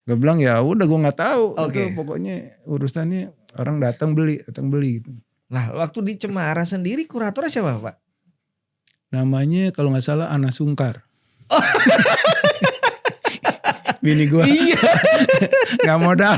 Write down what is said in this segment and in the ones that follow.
Gue bilang ya udah gue nggak tahu. Oke. Itu pokoknya urusannya orang datang beli gitu. Nah waktu di Cemara sendiri kuratornya siapa Pak? Namanya kalau nggak salah Ana Sungkar. Bini gue. Iya. Nggak modal.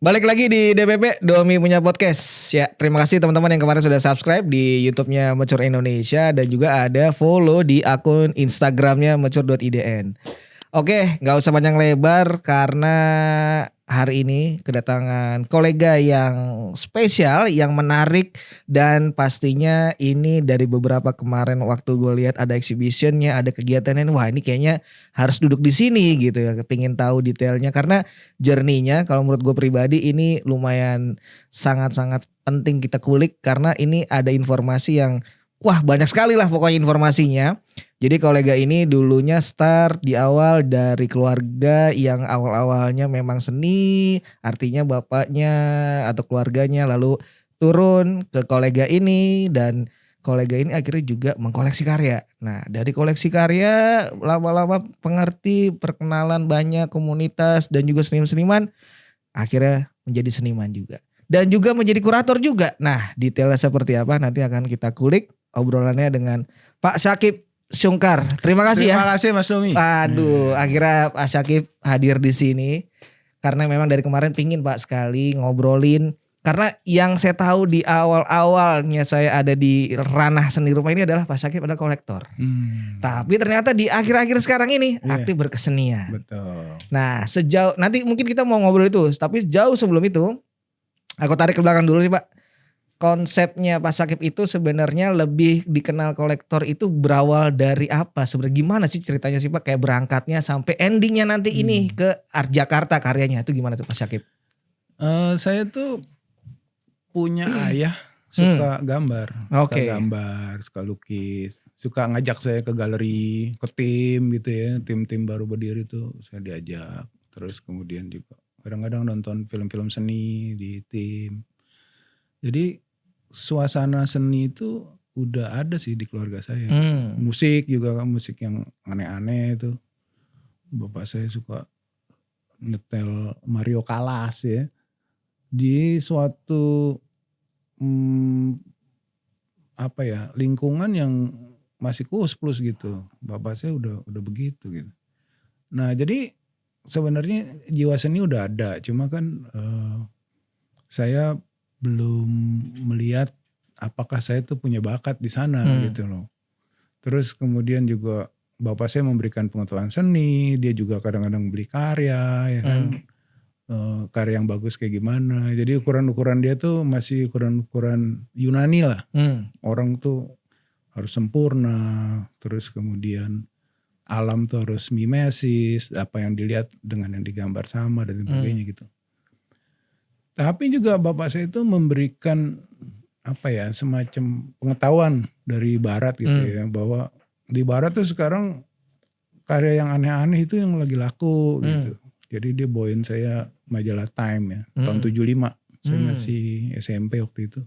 Balik lagi di DPP Domi Punya Podcast. Ya, terima kasih teman-teman yang kemarin sudah subscribe di YouTube-nya Mature Indonesia dan juga ada follow di akun Instagram-nya mature.idn. Oke, nggak usah panjang lebar karena hari ini kedatangan kolega yang spesial, yang menarik dan pastinya ini dari beberapa kemarin waktu gue lihat ada exhibitionnya, ada kegiatannya, wah ini kayaknya harus duduk di sini gitu ya, kepingin tahu detailnya karena journey-nya kalau menurut gue pribadi ini lumayan sangat-sangat penting kita kulik karena ini ada informasi yang wah banyak sekali lah pokoknya informasinya. Jadi kolega ini dulunya start di awal dari keluarga yang awal-awalnya memang seni, artinya bapaknya atau keluarganya lalu turun ke kolega ini dan kolega ini akhirnya juga mengkoleksi karya. Nah dari koleksi karya lama-lama pengerti perkenalan banyak komunitas dan juga seniman-seniman akhirnya menjadi seniman juga. Dan juga menjadi kurator juga. Nah detailnya seperti apa nanti akan kita kulik obrolannya dengan Pak Syakib Sungkar. Terima kasih ya. Terima kasih Mas Domi. Aduh, akhirnya Pak Syakib hadir di sini. Karena memang dari kemarin pingin Pak sekali ngobrolin. Karena yang saya tahu di awal-awalnya saya ada di ranah seni rupa ini adalah Pak Syakib adalah kolektor. Tapi ternyata di akhir-akhir sekarang ini aktif berkesenian. Betul. Nah sejauh, nanti mungkin kita mau ngobrol itu. Tapi jauh sebelum itu, aku tarik ke belakang dulu nih Pak. Konsepnya Pak Syakib itu sebenarnya lebih dikenal kolektor itu berawal dari apa? Sebenarnya gimana sih ceritanya sih Pak? Kayak berangkatnya sampai endingnya nanti ini ke Jakarta karyanya itu gimana tuh Pak Syakib? Saya tuh punya ayah suka gambar, suka gambar, suka lukis, suka ngajak saya ke galeri, ke tim gitu ya, tim-tim baru berdiri tuh saya diajak. Terus kemudian juga kadang-kadang nonton film-film seni di tim. Jadi suasana seni itu udah ada sih di keluarga saya. Musik juga kan, musik yang aneh-aneh itu. Bapak saya suka nyetel Mario Callas ya. Di suatu lingkungan yang masih kus-plus gitu. Bapak saya udah begitu gitu. Nah jadi sebenarnya jiwa seni udah ada. Cuma kan saya belum melihat apakah saya tuh punya bakat di sana gitu loh. Terus kemudian juga bapak saya memberikan pengetahuan seni, dia juga kadang-kadang beli karya ya kan. Karya yang bagus kayak gimana. Jadi ukuran-ukuran dia tuh masih ukuran-ukuran Yunani lah. Orang tuh harus sempurna, terus kemudian alam tuh harus mimesis, apa yang dilihat dengan yang digambar sama dan sebagainya gitu. Tapi juga bapak saya itu memberikan semacam pengetahuan dari barat gitu ya. Bahwa di barat tuh sekarang karya yang aneh-aneh itu yang lagi laku gitu. Jadi dia bawain saya majalah Time ya. Tahun 75. Saya masih SMP waktu itu.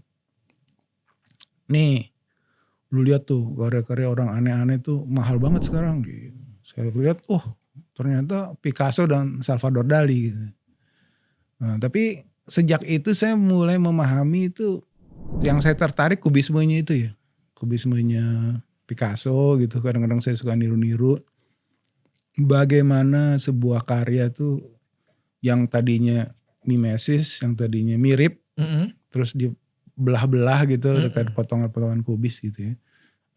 Nih lu lihat tuh karya-karya orang aneh-aneh tuh mahal banget sekarang gitu. Saya lihat ternyata Picasso dan Salvador Dali gitu. Nah, tapi sejak itu saya mulai memahami itu yang saya tertarik kubismenya itu ya. Kubismenya Picasso gitu. Kadang-kadang saya suka niru-niru. Bagaimana sebuah karya tuh yang tadinya mimesis, yang tadinya mirip. Terus dibelah-belah gitu dekat potongan-potongan kubis gitu ya.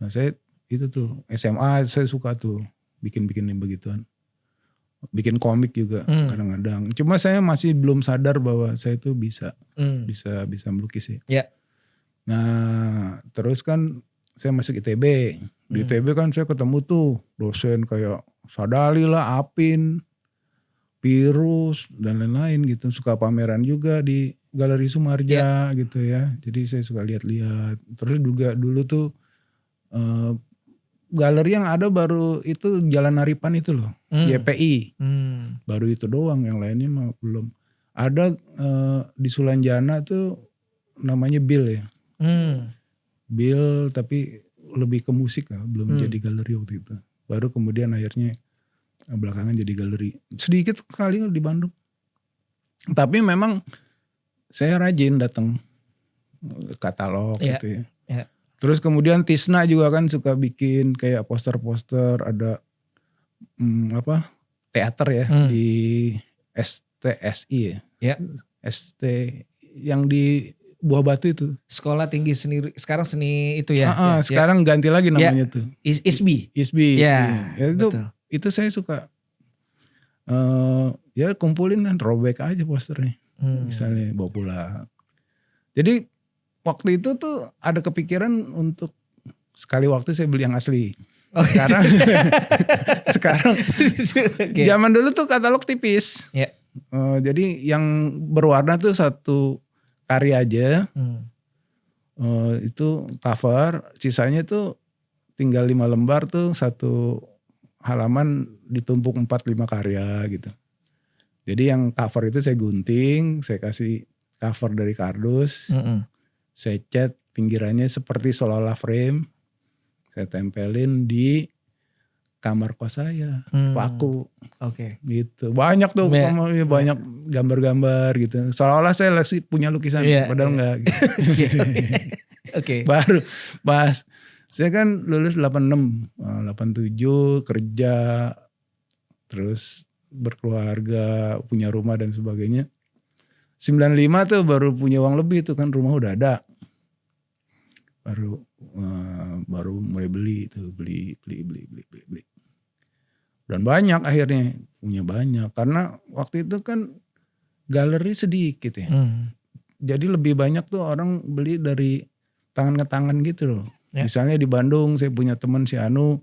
Nah saya itu tuh SMA saya suka tuh bikin-bikin begituan. Bikin komik juga kadang-kadang. Cuma saya masih belum sadar bahwa saya tuh bisa melukis ya. Yeah. Nah terus kan saya masuk ITB. Di ITB kan saya ketemu tuh dosen kayak Sadali lah, Apin, Pirus dan lain-lain gitu. Suka pameran juga di Galeri Sumarja gitu ya. Jadi saya suka lihat-lihat. Terus juga dulu tuh galeri yang ada baru itu Jalan Naripan itu loh, YPI. Baru itu doang, yang lainnya mah belum. Ada di Sulanjana tuh namanya Bill ya. Bill tapi lebih ke musik lah, belum jadi galeri waktu itu. Baru kemudian akhirnya belakangan jadi galeri. Sedikit kali di Bandung. Tapi memang saya rajin datang katalog gitu ya. Terus kemudian Tisna juga kan suka bikin kayak poster-poster, ada teater ya di STSI ya. ST yang di Buah Batu itu. Sekolah Tinggi Seni, sekarang seni itu ya. Sekarang ganti lagi namanya tuh. ISBI. Ya, itu saya suka ya kumpulin kan, robek aja posternya. Misalnya bawa pulang. Jadi waktu itu tuh ada kepikiran untuk sekali waktu saya beli yang asli. Sekarang zaman dulu tuh katalog tipis. Jadi yang berwarna tuh satu karya aja. Itu cover, sisanya tuh tinggal 5 lembar tuh satu halaman ditumpuk 4-5 karya gitu. Jadi yang cover itu saya gunting, saya kasih cover dari kardus, saya cat pinggirannya seperti seolah-olah frame, saya tempelin di kamar kos saya, paku. Gitu. Banyak tuh, banyak gambar-gambar gitu. Seolah-olah saya punya lukisan, padahal enggak. Gitu. Baru pas saya kan lulus 86, 87 kerja, terus berkeluarga, punya rumah dan sebagainya. 95 tuh baru punya uang lebih tuh kan, rumah udah ada. Baru mulai beli tuh, beli. Dan banyak akhirnya, punya banyak. Karena waktu itu kan galeri sedikit ya. Jadi lebih banyak tuh orang beli dari tangan ke tangan gitu loh. Misalnya di Bandung saya punya teman si Anu,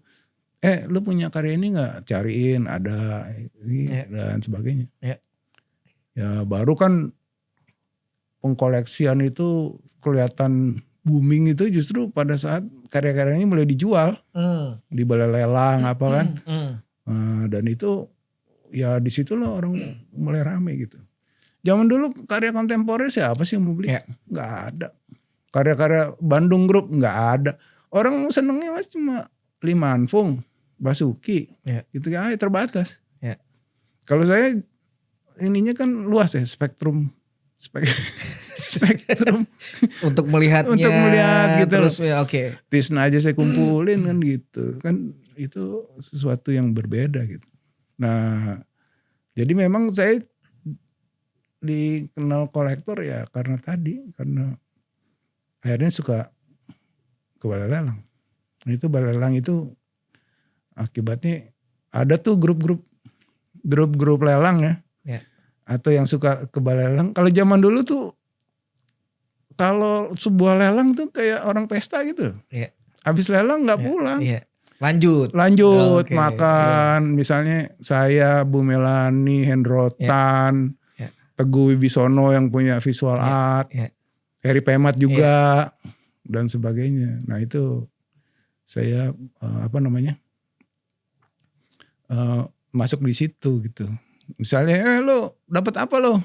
lu punya karya ini gak? Cariin, ada dan sebagainya. Ya baru kan pengkoleksian itu kelihatan booming itu justru pada saat karya-karyanya mulai dijual. Di balai lelang apa kan. Dan itu ya disitulah orang mulai rame gitu. Zaman dulu karya kontemporer siapa sih yang mau beli? Gak ada. Karya-karya Bandung Group gak ada. Orang senengnya mas cuma Liman Fung, Basuki, gitu ya, terbatas. Kalau saya ininya kan luas ya, spektrum untuk melihatnya. Untuk melihat gitu. Terus Tisna aja saya kumpulin kan gitu. Kan itu sesuatu yang berbeda gitu. Nah, jadi memang saya dikenal kolektor ya karena akhirnya suka ke balai lelang. Itu balai lelang itu akibatnya ada tuh grup lelang ya. Atau yang suka ke balai lelang. Kalau zaman dulu tuh kalau sebuah lelang tuh kayak orang pesta gitu. Habis lelang nggak pulang. Lanjut makan. Misalnya saya, Bu Melani, Hendrotan, Teguh Wibisono yang punya visual art, Heri Pemat juga dan sebagainya. Nah itu saya masuk di situ gitu. Misalnya lo dapat apa lo?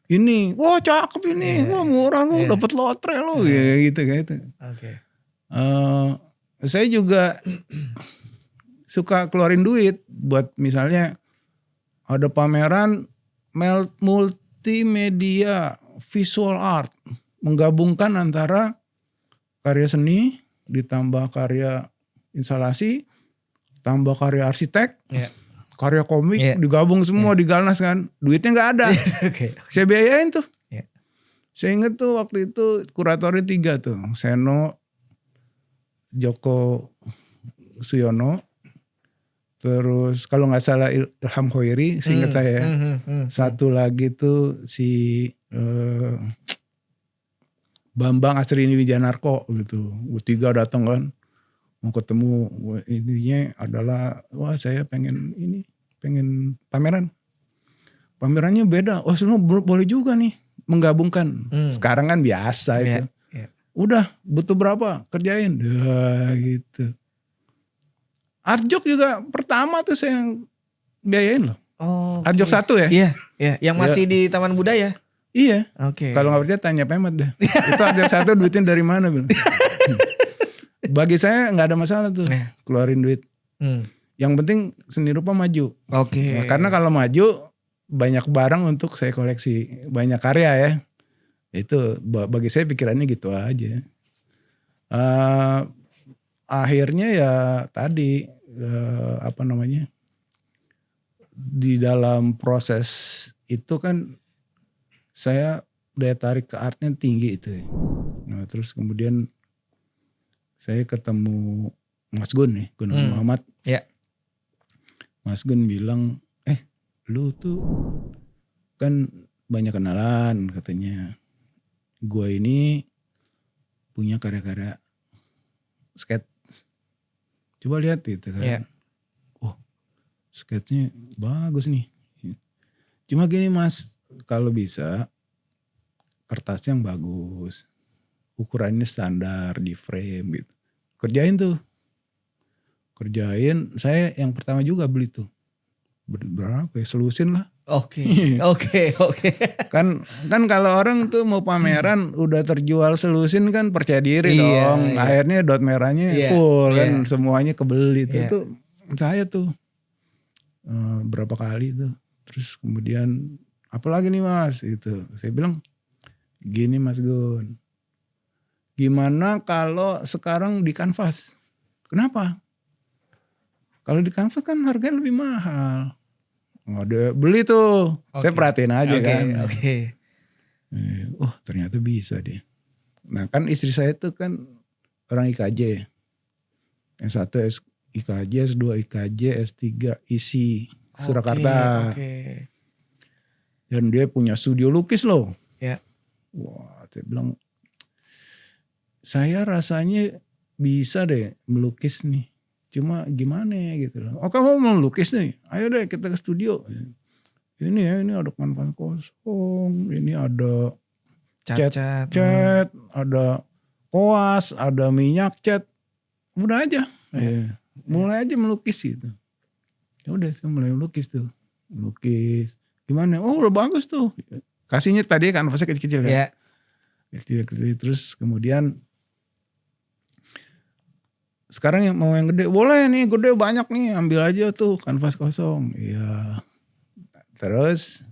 Ini, wah cakep ini, wah murah lo, dapat lotre lo, gitu. Saya juga suka keluarin duit buat misalnya ada pameran multimedia visual art, menggabungkan antara karya seni ditambah karya instalasi, tambah karya arsitek. Karya komik digabung semua diganas kan, duitnya nggak ada. Saya biayain tuh. Saya inget tuh waktu itu kuratornya 3 tuh, Seno, Joko Suyono, terus kalau nggak salah Ilham Hoiri, seinget saya. Satu lagi tuh si Bambang Asrini Wijanarko gitu. 3 datang kan. Mau ketemu, ininya adalah wah saya pengen pamerannya beda. Oh boleh juga nih menggabungkan. Sekarang kan biasa itu. Udah butuh berapa kerjain gitu. Artjok juga pertama tuh saya yang biayain loh. Artjok 1 ya. Ya, yang masih di Taman Budaya. Iya. Oke. Kalau nggak percaya tanya Pemet deh. Itu ada satu duitnya dari mana bilang. Bagi saya nggak ada masalah tuh keluarin duit. Yang penting seni rupa maju. Oke. Nah, karena kalau maju banyak barang untuk saya koleksi, banyak karya ya. Itu bagi saya pikirannya gitu aja. Akhirnya ya tadi di dalam proses itu kan saya daya tarik ke artnya tinggi itu ya. Nah, terus kemudian saya ketemu Mas Gun nih, Gun Muhammad. Ya. Mas Gun bilang, lu tuh kan banyak kenalan katanya. Gua ini punya karya-karya skate. Coba lihat gitu kan. Yeah. Oh, skate-nya bagus nih. Cuma gini Mas, kalau bisa kertasnya yang bagus. Ukurannya standar di frame gitu. Kerjain, saya yang pertama juga beli tuh. Berapa ya? Selusin lah. Oke. Kan kalau orang tuh mau pameran udah terjual selusin kan percaya diri dong. Iya. Akhirnya dot merahnya full kan, semuanya kebeli. Itu saya tuh berapa kali tuh. Terus kemudian apalagi nih Mas itu. Saya bilang gini Mas Gun. Gimana kalau sekarang di kanvas? Kenapa? Kalau di kanvas kan harganya lebih mahal. Ada beli tuh. Saya perhatiin aja kan. Oh ternyata bisa deh. Nah kan istri saya tuh kan orang IKJ. Yang satu IKJ, S2 IKJ, S3 ISI Surakarta. Dan dia punya studio lukis loh. Ya. Wah saya bilang. Saya rasanya bisa deh melukis nih. Cuma gimana ya gitu loh. Oh kamu mau melukis nih? Ayo deh kita ke studio. Ini ada kanvas kosong. Ini ada cat, ada koas, ada minyak cat. Udah aja. Mulai aja melukis gitu. Ya udah saya mulai melukis tuh. Melukis. Gimana? Oh udah bagus tuh. Kasihnya tadi kanvasnya kecil-kecil kan. Yeah. Kecil-kecil. Terus kemudian sekarang yang mau yang gede, boleh nih gede banyak nih, ambil aja tuh kanvas kosong. Iya. Terus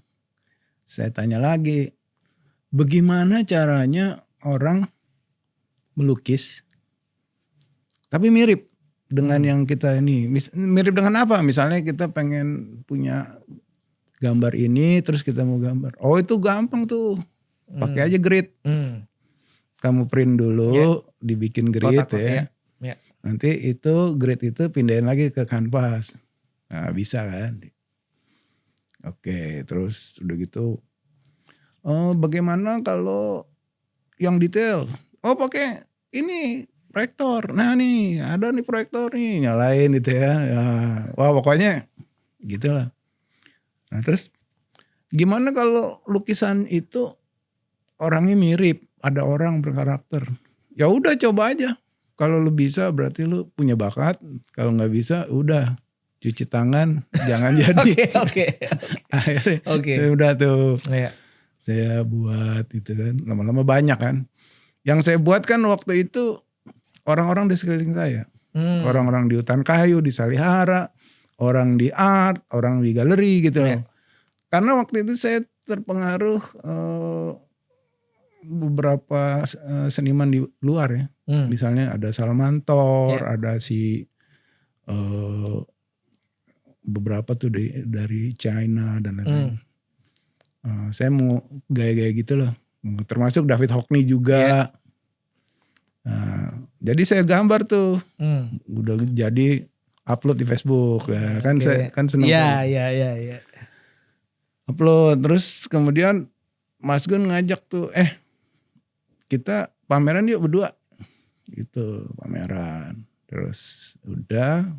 saya tanya lagi, bagaimana caranya orang melukis tapi mirip dengan yang kita ini. Mirip dengan apa? Misalnya kita pengen punya gambar ini terus kita mau gambar. Oh itu gampang tuh, pakai aja grid. Kamu print dulu, dibikin grid ya. Nanti itu grid itu pindahin lagi ke kanvas. Nah bisa kan. Oke terus udah gitu. Bagaimana kalau yang detail? Oh pakai ini proyektor. Nah nih ada nih proyektor nih. Nyalain gitu ya. Wah pokoknya gitulah. Nah terus gimana kalau lukisan itu orangnya mirip. Ada orang berkarakter. Ya udah coba aja. Kalau lu bisa berarti lu punya bakat. Kalau gak bisa udah cuci tangan. Jangan jadi. Akhirnya udah tuh. Saya buat itu kan. Lama-lama banyak kan. Yang saya buat kan waktu itu orang-orang di sekeliling saya. Orang-orang di hutan kayu, di Salihara. Orang di art, orang di galeri gitu loh. Karena waktu itu saya terpengaruh beberapa seniman di luar ya. Misalnya ada Salmantor, ada si beberapa tuh dari China dan lain-lain. Saya mau gaya-gaya gitu loh. Termasuk David Hockney juga. Jadi saya gambar tuh. Udah jadi upload di Facebook ya. Kan saya kan seneng. Iya. Upload terus kemudian Mas Gun ngajak tuh kita pameran yuk berdua gitu, pameran. Terus udah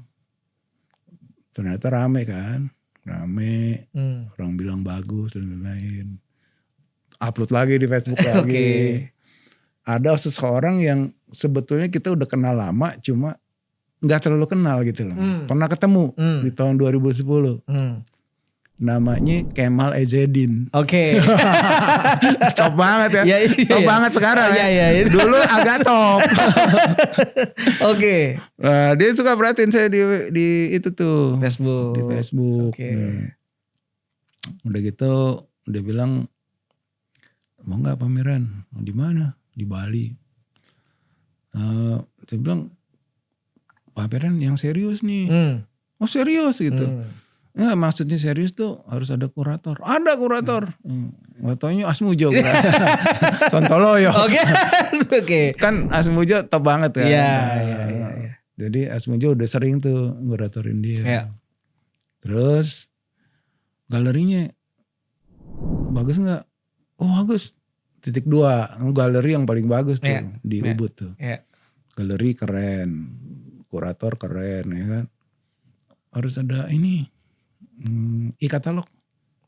ternyata rame kan, orang bilang bagus dan lain-lain. Upload lagi di Facebook lagi. Ada seseorang yang sebetulnya kita udah kenal lama, cuma nggak terlalu kenal gitu loh. Pernah ketemu di tahun 2010. namanya Kemal Ezzedine. Oke. Top banget ya. Iya, iya, Top iya. banget sekarang Iya, ya. iya. Dulu agak top. Oke. Nah, dia suka perhatiin saya di itu tuh. Facebook. Di Facebook. Oke. Nah, udah gitu dia bilang, mau nggak pameran? Di mana? Di Bali. Saya bilang, pameran yang serius nih. Oh serius gitu. Ya, maksudnya serius tuh harus ada kurator. Ada kurator. Gak taunya Asmujo. Sontoloyo. Oke. Oke. Kan Asmujo top banget kan. Iya, Nah, iya. jadi Asmujo udah sering tuh nguratorin dia. Iya. Terus galerinya bagus nggak? Oh bagus. Titik 2. Galeri yang paling bagus tuh Iya. di Iya. Ubud tuh. Iya. Galeri keren. Kurator keren ya kan. Harus ada ini. E-katalog.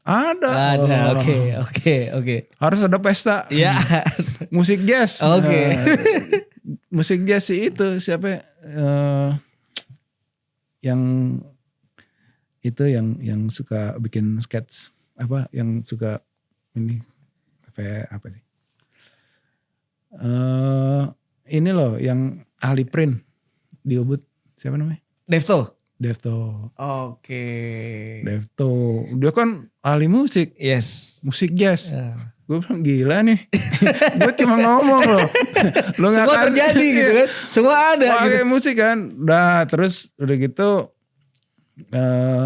Ada. Ada. Oh. Oke. Harus ada pesta. Iya. Musik jazz. Oke. Musik jazz sih itu siapa? Yang itu yang suka bikin sketch apa? Yang suka ini apa sih? Ini loh yang ahli print di Ubud. Siapa namanya? Devto. Oke. Oke. Devto. Dia kan ahli musik. Yes. Musik jazz. Gue bilang gila nih. Gue cuma ngomong loh. Lo Semua kasih, terjadi gitu kan. Semua ada gitu. Pakai musik kan. Terus udah gitu.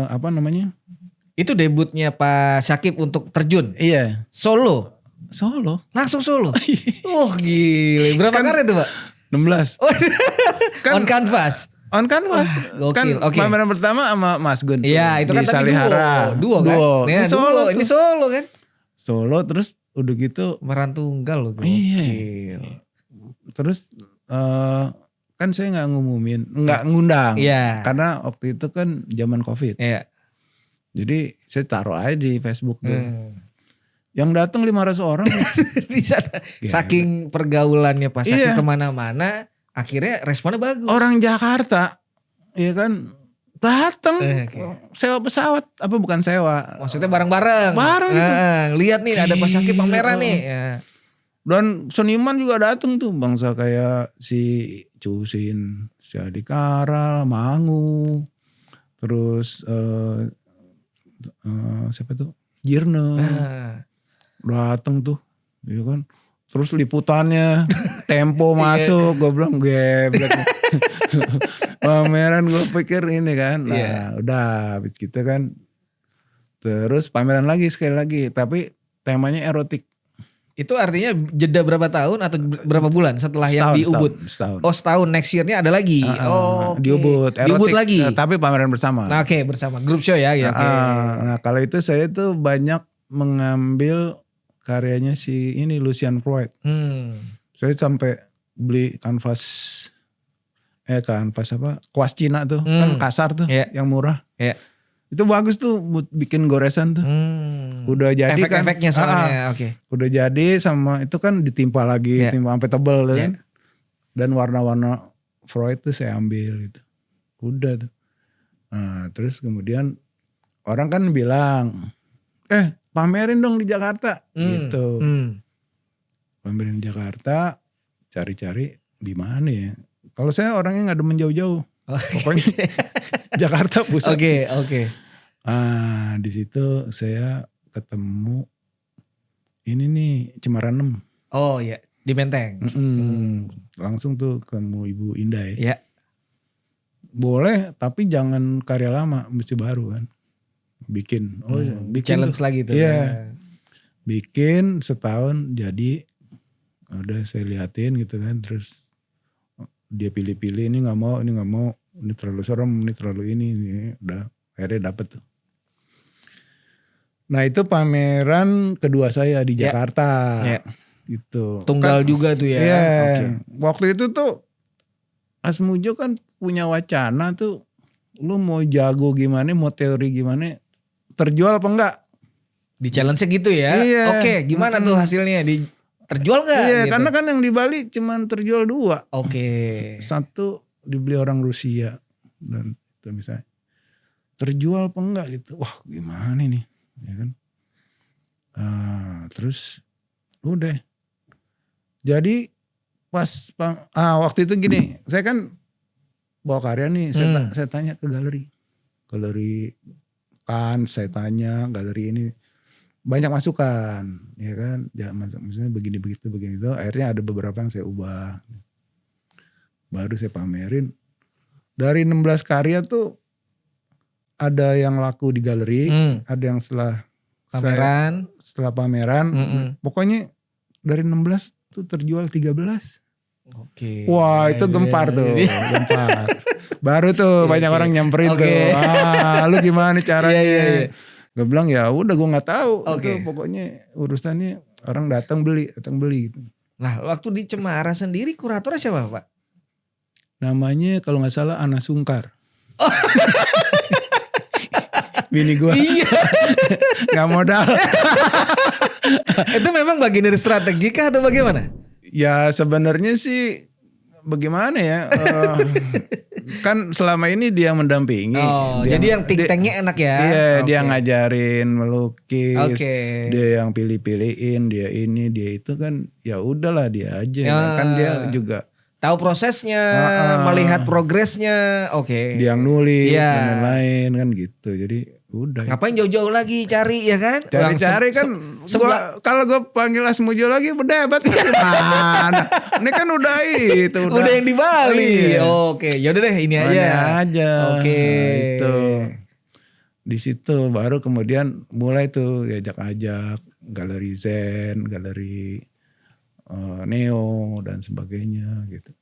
Apa namanya? Itu debutnya Pak Syakib untuk terjun. Iya. Solo. Langsung solo. Oh gila. Berapa Kan- karya tuh Pak? 16. Oh, Kan on canvas. on canvas. Gokil, Kan oke. pameran pertama sama Mas Gun. Iya itu kan di tadi Salihara. duo kan. Ya, Ini Solo. Ini tuh. solo kan. Solo terus udah gitu. Pemeran tunggal loh. Iya. Gokil. Terus kan saya nggak ngundang. Iya. Karena waktu itu kan zaman COVID. Iya. Jadi saya taruh aja di Facebook tuh. Yang datang 500 orang. Di sana. Gila. Saking pergaulannya Pak Syakib Iya. kemana-mana. Akhirnya responnya bagus. Orang Jakarta. Iya kan. Datang. Oke. Sewa pesawat. Apa bukan sewa. Maksudnya bareng-bareng. Bareng gitu. Lihat nih ada Pak Syakib pameran nih. Ya. Dan seniman juga datang tuh. Bangsa kayak si Cusin. Si Adikara. Mangu. Terus siapa tuh? Jirne. Datang tuh. Iya kan. Terus liputannya Tempo masuk. Gue bilang geblek. Pameran gue pikir ini kan. Nah udah habis gitu kan. Terus pameran lagi sekali lagi. Tapi temanya erotik. Itu artinya jeda berapa tahun atau berapa bulan setelah yang di Ubud? Setahun. Oh setahun, next year-nya ada lagi. Di Ubud. Di Ubud lagi. Tapi pameran bersama. Nah, oke, bersama grup show ya. Oke. Nah kalau itu saya tuh banyak mengambil karyanya si ini Lucian Freud. Saya sampai beli kanvas apa? Kuas Cina tuh. Kan kasar tuh. Iya. Yang murah. Iya. Itu bagus tuh buat bikin goresan tuh. Udah jadi kan. Efek-efeknya soalnya. Oke. Udah jadi sama itu kan ditimpa lagi. Iya. Timpa sampai tebel tuh Iya. kan. Dan warna-warna Freud tuh saya ambil gitu. Udah tuh. Nah terus kemudian orang kan bilang. Pamerin dong di Jakarta. Gitu. Pamerin di Jakarta. Cari-cari di mana ya. Kalau saya orangnya gak demen jauh-jauh. Pokoknya Jakarta pusat. Oke. Ah, di situ saya ketemu ini nih Cemara 6. Oh iya, di Menteng. Langsung tuh ketemu Ibu Indah ya. Iya. Boleh, tapi jangan karya lama, mesti baru kan. Bikin. Bikin Challenge tuh. lagi tuh. Iya. Bikin setahun jadi. Udah saya liatin gitu kan, terus dia pilih-pilih ini nggak mau, ini terlalu serem, ini terlalu ini, udah akhirnya dapet tuh. Nah itu pameran kedua saya di Jakarta, gitu. Tunggal kan, juga tuh ya. Iya. Okay. Waktu itu tuh Asmujo kan punya wacana tuh, lu mau jago gimana, mau teori gimana, terjual apa enggak? Di challenge-nya gitu ya. Iya. Oke, gimana tuh hasilnya? Terjual gak? Iya, gitu. karena kan yang di Bali cuman terjual 2. Oke. Satu dibeli orang Rusia dan itu misalnya terjual apa enggak gitu. Wah, gimana nih? ya kan. Terus udah. Jadi waktu itu gini, saya kan bawa karya nih, saya tanya ke galeri kan, saya tanya galeri ini banyak masukan, ya kan, misalnya begini begitu begini itu, akhirnya ada beberapa yang saya ubah, baru saya pamerin. Dari 16 karya tuh ada yang laku di galeri, ada yang setelah pameran, pokoknya dari 16 tuh terjual 13. Oke. Wah itu gempar tuh, gempar. Baru tuh banyak orang nyamperin tuh. Lu gimana caranya? Gue bilang ya udah gue nggak tahu. Itu pokoknya urusannya orang datang beli gitu. Nah waktu di Cemara sendiri kuratornya siapa Pak? Namanya kalau nggak salah Ana Sungkar. Bini gue. Iya. Gak modal. Itu memang bagian dari strategi kah atau bagaimana? Ya sebenarnya sih bagaimana ya. Kan selama ini dia mendampingi. Jadi yang think tanknya enak ya. Iya dia ngajarin melukis. Dia yang pilih-pilihin. Dia ini dia itu kan ya udahlah dia aja. Kan dia juga tahu prosesnya, melihat progresnya. Dia yang nulis dan lain-lain kan gitu. Jadi udah. Ngapain jauh-jauh lagi cari ya kan? Cari kan. Kalau gue panggil Asmujo lagi berdebat gimana? Ini kan udah itu. Udah yang di Bali. Oke, yaudah deh ini aja. Oke. Itu. Di situ baru kemudian mulai tuh ajak galeri Zen, galeri Neo dan sebagainya gitu.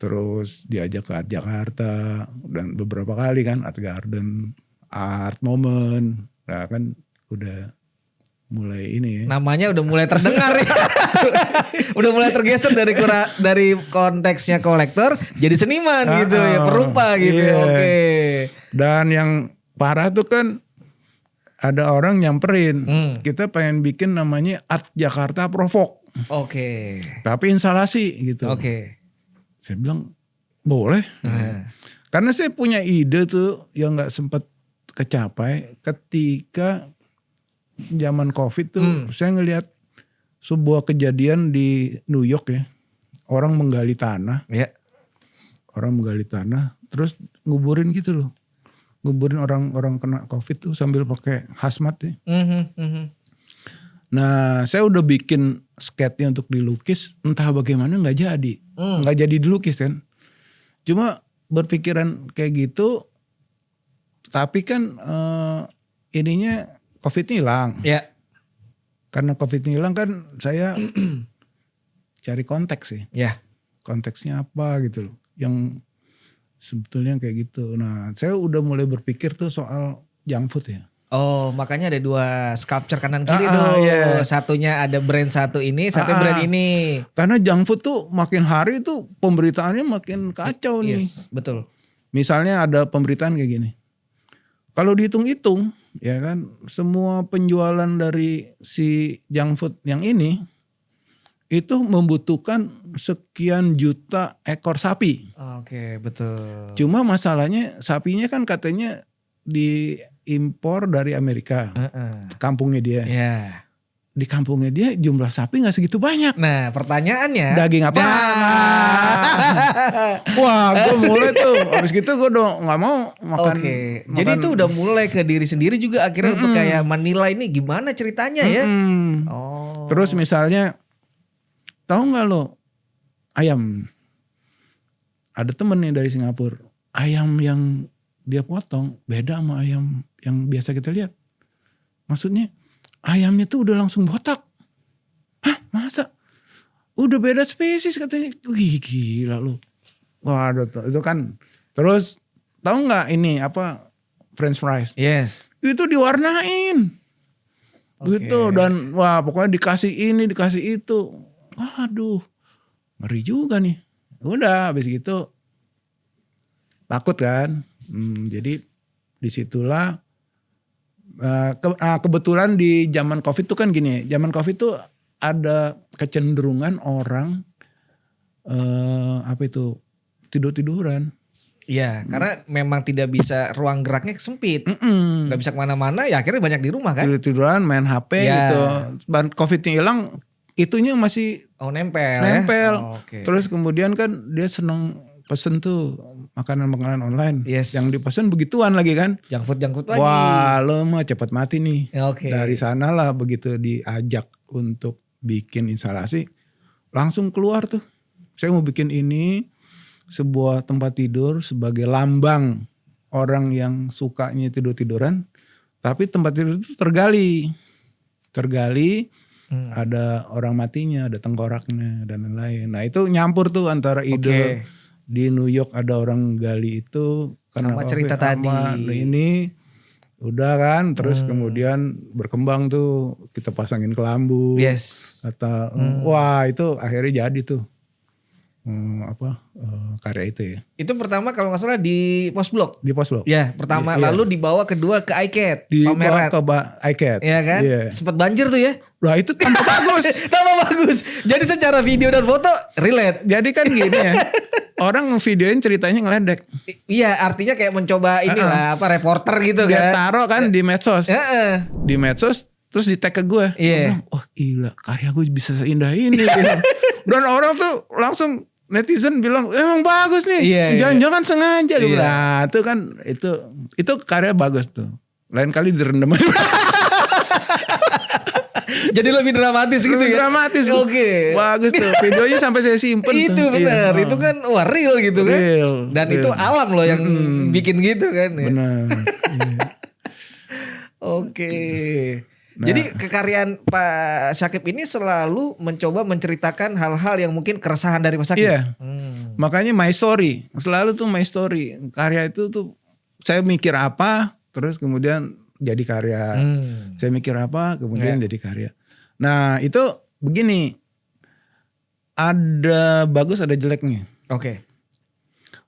Terus diajak ke Art Jakarta dan beberapa kali kan Art Garden, Art Moment, nah kan udah mulai ini ya. Namanya udah mulai terdengar ya. Udah mulai tergeser dari konteksnya kolektor jadi seniman gitu ya, perupa gitu. Oke. Dan yang parah tuh kan ada orang nyamperin. Kita pengen bikin namanya Art Jakarta Provok. Tapi instalasi gitu. Saya bilang boleh. Karena saya punya ide tuh yang gak sempat kecapai ketika zaman COVID tuh. Saya ngelihat sebuah kejadian di New York ya. Orang menggali tanah. Orang menggali tanah terus nguburin gitu loh. Nguburin orang kena COVID tuh sambil pakai hazmat ya. Nah saya udah bikin sketnya untuk dilukis, entah bagaimana gak jadi. Gak jadi dilukis kan. Cuma berpikiran kayak gitu, tapi kan ininya COVID hilang. Karena COVID hilang kan saya cari konteks sih. Konteksnya apa gitu loh. Yang sebetulnya kayak gitu. Nah saya udah mulai berpikir tuh soal junk food ya. Makanya ada 2 sculpture kanan kiri tuh. Satunya ada brand satu ini, satu brand ini. Karena junk food tuh makin hari tuh pemberitaannya makin kacau nih. Betul. Misalnya ada pemberitaan kayak gini. Kalau dihitung-hitung ya kan semua penjualan dari si junk food yang ini itu membutuhkan sekian juta ekor sapi. Betul. Cuma masalahnya sapinya kan katanya diimpor dari Amerika. Kampungnya dia. Di kampungnya dia jumlah sapi gak segitu banyak. Nah pertanyaannya. Daging apa? Wah gue mulai tuh. Habis gitu gue udah gak mau makan. Jadi itu udah mulai ke diri sendiri juga akhirnya untuk kayak menilai ini gimana ceritanya ya. Terus misalnya. Tahu gak lo ayam. Ada temen nih dari Singapura. Ayam yang dia potong beda sama ayam yang biasa kita lihat. Maksudnya ayamnya tuh udah langsung botak. Hah masa? Udah beda spesies katanya. Wih gila lu. Waduh itu kan. Terus tahu gak ini apa French fries? Itu diwarnain. Gitu dan wah pokoknya dikasih ini dikasih itu. Waduh ngeri juga nih. Udah habis gitu takut kan. Jadi disitulah kebetulan di zaman COVID tuh kan gini. Zaman COVID tuh ada kecenderungan orang tidur-tiduran. Iya, karena memang tidak bisa ruang geraknya sempit. Nggak bisa kemana-mana ya akhirnya banyak di rumah kan. Tidur-tiduran main HP Ya. gitu. Covid-nya hilang, itunya masih Oh nempel ya. nempel. Oh, oke. Terus kemudian kan dia seneng pesen tuh makanan-makanan online. Yes. Yang dipesen begituan lagi kan. Junk food lagi. Wah lo mah cepat mati nih. Oke. Dari sanalah begitu diajak untuk bikin instalasi, langsung keluar tuh. Saya mau bikin ini sebuah tempat tidur sebagai lambang orang yang sukanya tidur-tiduran. Tapi tempat tidur itu tergali. Ada orang matinya, ada tengkoraknya dan lain-lain. Nah itu nyampur tuh antara ide di New York ada orang gali itu. Sama cerita tadi. Ini udah kan, terus kemudian berkembang tuh kita pasangin kelambu. Yes. Atau wah itu akhirnya jadi tuh karya itu ya. Itu pertama kalau nggak salah di Postblok. Di Postblok. Ya pertama, lalu dibawa kedua ke iCat. Dibawa ke iCat. Iya kan? Sempat banjir tuh ya. Wah itu tambah bagus. Tambah bagus. Jadi secara video dan foto relate. Jadi kan gini ya. Orang videoin ceritanya ngeledek. Iya, artinya kayak mencoba inilah reporter gitu Dia kan. taruh kan di medsos. Di medsos terus di tag ke gue. Iya. Wah gila, karya gue bisa seindah ini. Dan orang tuh langsung netizen bilang emang bagus nih. Jangan-jangan sengaja gitu. Nah, itu kan itu karya bagus tuh. Lain kali direndam. Jadi lebih dramatis gitu ya. Dramatis. Oke. Bagus tuh. Videonya sampai saya simpen. Itu benar. Itu kan real gitu kan. Real. Dan itu alam loh yang bikin gitu kan. Benar. Oke. Nah. Jadi kekaryaan Pak Syakib ini selalu mencoba menceritakan hal-hal yang mungkin keresahan dari Pak Syakib. Iya. Makanya my story. Selalu tuh my story. Karya itu tuh saya mikir apa terus kemudian jadi karya. Saya mikir apa kemudian jadi karya. Nah itu begini. Ada bagus ada jeleknya. Oke.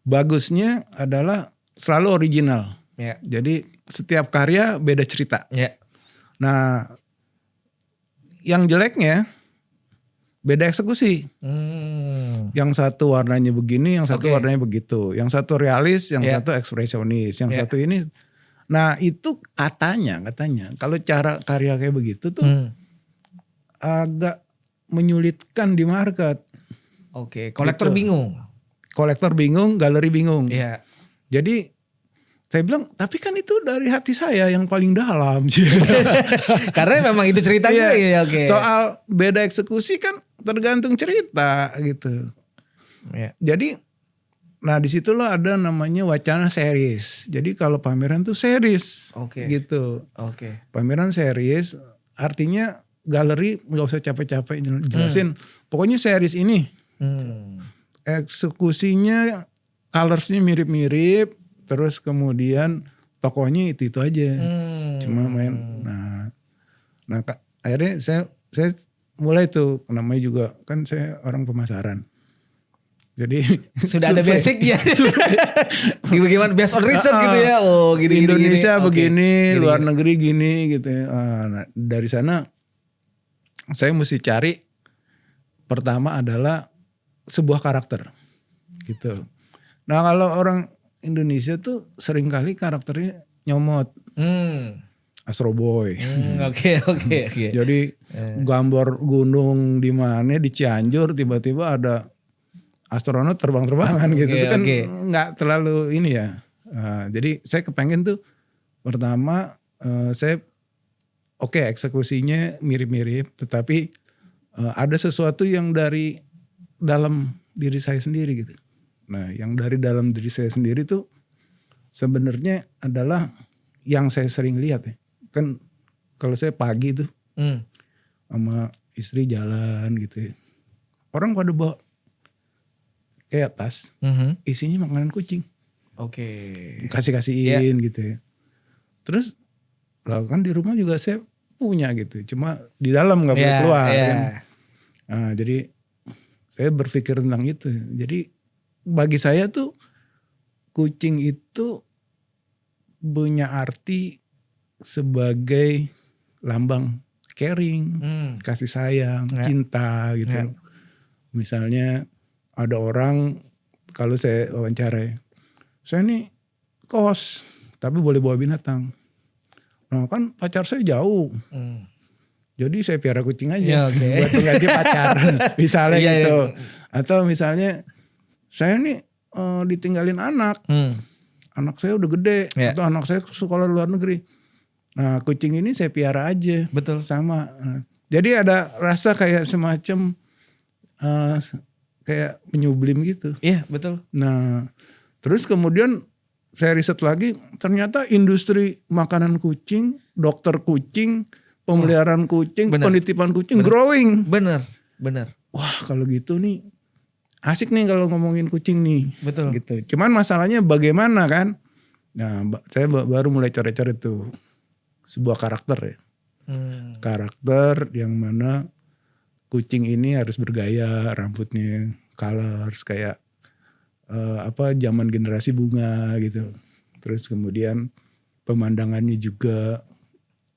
Bagusnya adalah selalu original. Jadi setiap karya beda cerita. Nah, yang jeleknya beda eksekusi. Yang satu warnanya begini, yang satu warnanya begitu. Yang satu realis, yang satu ekspresionis, yang satu ini. Nah, itu katanya kalau cara karya kayak begitu tuh agak menyulitkan di market. Oke, kolektor bingung. Kolektor bingung, galeri bingung. Iya. Jadi saya bilang, tapi kan itu dari hati saya yang paling dalam. Karena memang itu ceritanya ya. Soal beda eksekusi kan tergantung cerita gitu. Jadi, nah disitulah ada namanya wacana series. Jadi kalau pameran tuh series gitu. Pameran series artinya galeri gak usah capek-capek jelasin. Pokoknya series ini. Eksekusinya, colorsnya mirip-mirip. Terus kemudian tokohnya itu aja, cuma main. Nah akhirnya saya mulai tuh, namanya juga kan saya orang pemasaran. Jadi sudah ada basicnya. Bagaimana based on research gitu ya. Oh gini. Indonesia begini, luar negeri gini gitu. Nah, dari sana saya mesti cari pertama adalah sebuah karakter gitu. Nah kalau orang Indonesia tuh seringkali karakternya nyomot. Astro Boy. Oke. Jadi gambar gunung di mana di Cianjur tiba-tiba ada astronot terbang-terbangan gitu. Itu kan nggak terlalu ini ya. Jadi saya kepengen tuh pertama saya eksekusinya mirip-mirip tetapi ada sesuatu yang dari dalam diri saya sendiri gitu. Nah yang dari dalam diri saya sendiri tuh sebenarnya adalah yang saya sering lihat ya. Kan kalau saya pagi tuh sama istri jalan gitu ya. Orang pada bawa kayak tas isinya makanan kucing. Kasih-kasihin gitu ya. Terus kan di rumah juga saya punya gitu. Cuma di dalam gak boleh keluar kan. Nah, jadi saya berpikir tentang itu. Jadi bagi saya tuh kucing itu punya arti sebagai lambang caring, kasih sayang, cinta gitu. Misalnya ada orang kalau saya wawancara saya nih kos tapi boleh bawa binatang. Nah kan pacar saya jauh. Jadi saya piara kucing aja Ya, oke. buat pengganti pacar. Misalnya Iya, gitu. iya. Atau misalnya saya nih ditinggalin anak. Anak saya udah gede. Ya. Atau anak saya sekolah luar negeri. Nah kucing ini saya piara aja. Betul. Sama. Jadi ada rasa kayak semacam kayak penyublim gitu. Iya betul. Nah terus kemudian saya riset lagi, ternyata industri makanan kucing, dokter kucing, pemeliharaan kucing, bener. penitipan kucing Bener. growing. Bener. Wah kalau gitu nih asik nih kalau ngomongin kucing nih. Betul. Gitu. Cuman masalahnya bagaimana kan? Nah saya baru mulai coret-coret tuh sebuah karakter ya. Karakter yang mana kucing ini harus bergaya, rambutnya colors kayak zaman generasi bunga gitu. Terus kemudian pemandangannya juga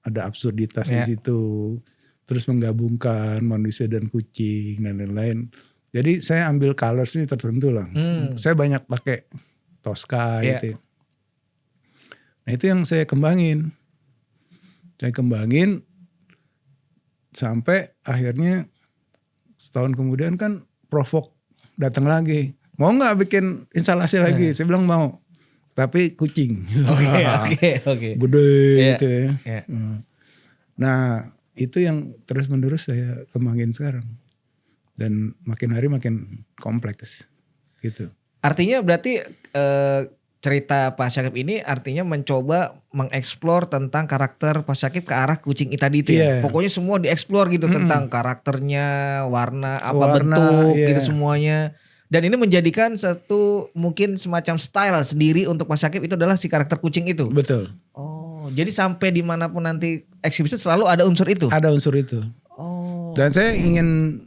ada absurditas di situ. Terus menggabungkan manusia dan kucing dan lain-lain. Jadi saya ambil colors ini tertentu lah. Saya banyak pakai Tosca gitu. Nah itu yang saya kembangin. Saya kembangin sampai akhirnya setahun kemudian kan Provok datang lagi. Mau gak bikin instalasi lagi? Saya bilang mau. Tapi kucing. Oke. Gede gitu ya. Nah itu yang terus menerus saya kembangin sekarang. Dan makin hari makin kompleks gitu. Artinya berarti cerita Pak Syakib ini artinya mencoba mengeksplor tentang karakter Pak Syakib ke arah kucing tadi itu ya. Pokoknya semua dieksplor gitu tentang karakternya, warna, bentuk gitu semuanya. Dan ini menjadikan satu mungkin semacam style sendiri untuk Pak Syakib itu adalah si karakter kucing itu. Betul. Oh, jadi sampai dimanapun nanti eksibisi selalu ada unsur itu. Ada unsur itu. Oh. Dan saya ingin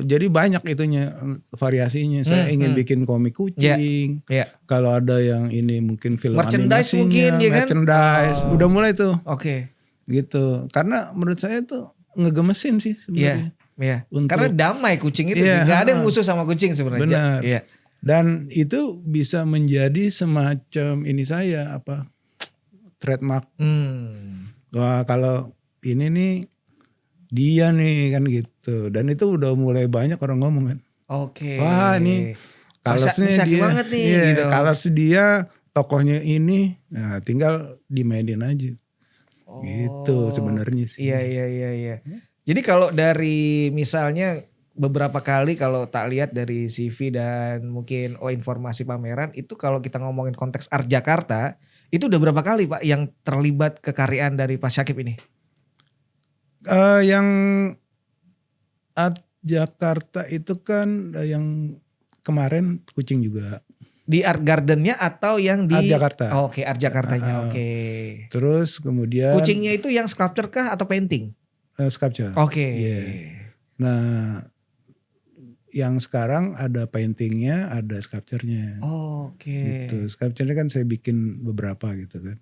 jadi banyak itunya variasinya. Saya ingin bikin komik kucing. Kalau ada yang ini mungkin film merchandise animasinya, mungkin ya kan? merchandise. Udah mulai tuh. Oke. Gitu. Karena menurut saya tuh ngegemesin sih sebenarnya. Iya. Karena damai kucing itu sih. Gak ada yang musuh sama kucing sebenarnya. Benar. Iya. Dan itu bisa menjadi semacam ini saya trademark. Wah kalau ini nih dia nih kan gitu. Dan itu udah mulai banyak orang ngomong kan. Oke. Wah ini colorsnya dia. Banget nih, iya, gitu. Colors dia, tokohnya ini. Nah tinggal dimainin aja. Gitu sebenarnya sih. Iya. Jadi kalau dari misalnya beberapa kali kalau tak lihat dari CV dan mungkin informasi pameran itu kalau kita ngomongin konteks Art Jakarta itu udah berapa kali Pak yang terlibat kekaryaan dari Pak Syakib ini? Yang Art Jakarta itu kan yang kemarin kucing juga. Di Art Garden-nya atau yang di Art Jakarta. Oke, Art Jakartanya. Oke. Terus kemudian kucingnya itu yang sculpture kah atau painting? Sculpture. Oke. Yeah. Nah, yang sekarang ada paintingnya, ada sculpture-nya. Oke. Gitu. Sculpture-nya kan saya bikin beberapa gitu kan.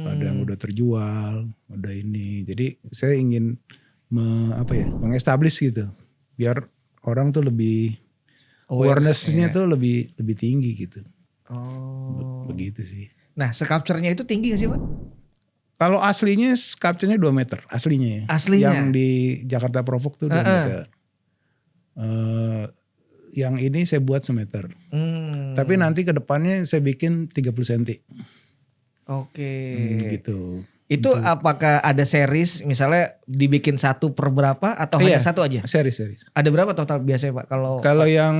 Ada yang udah terjual, ada ini. Jadi saya ingin mengestablish gitu, biar orang tuh lebih awareness-nya tuh lebih tinggi gitu. Begitu sih. Nah, sculpture-nya itu tinggi gak sih Pak? Kalau aslinya sculpture-nya 2 meter, aslinya ya. Aslinya? Yang di Jakarta Provok tuh 2 meter. Yang ini saya buat semeter. Tapi nanti ke depannya saya bikin 30 cm. Oke. Gitu. Itu apakah ada series misalnya dibikin satu per berapa atau hanya satu aja? Series. Ada berapa total biasanya Pak? Kalau yang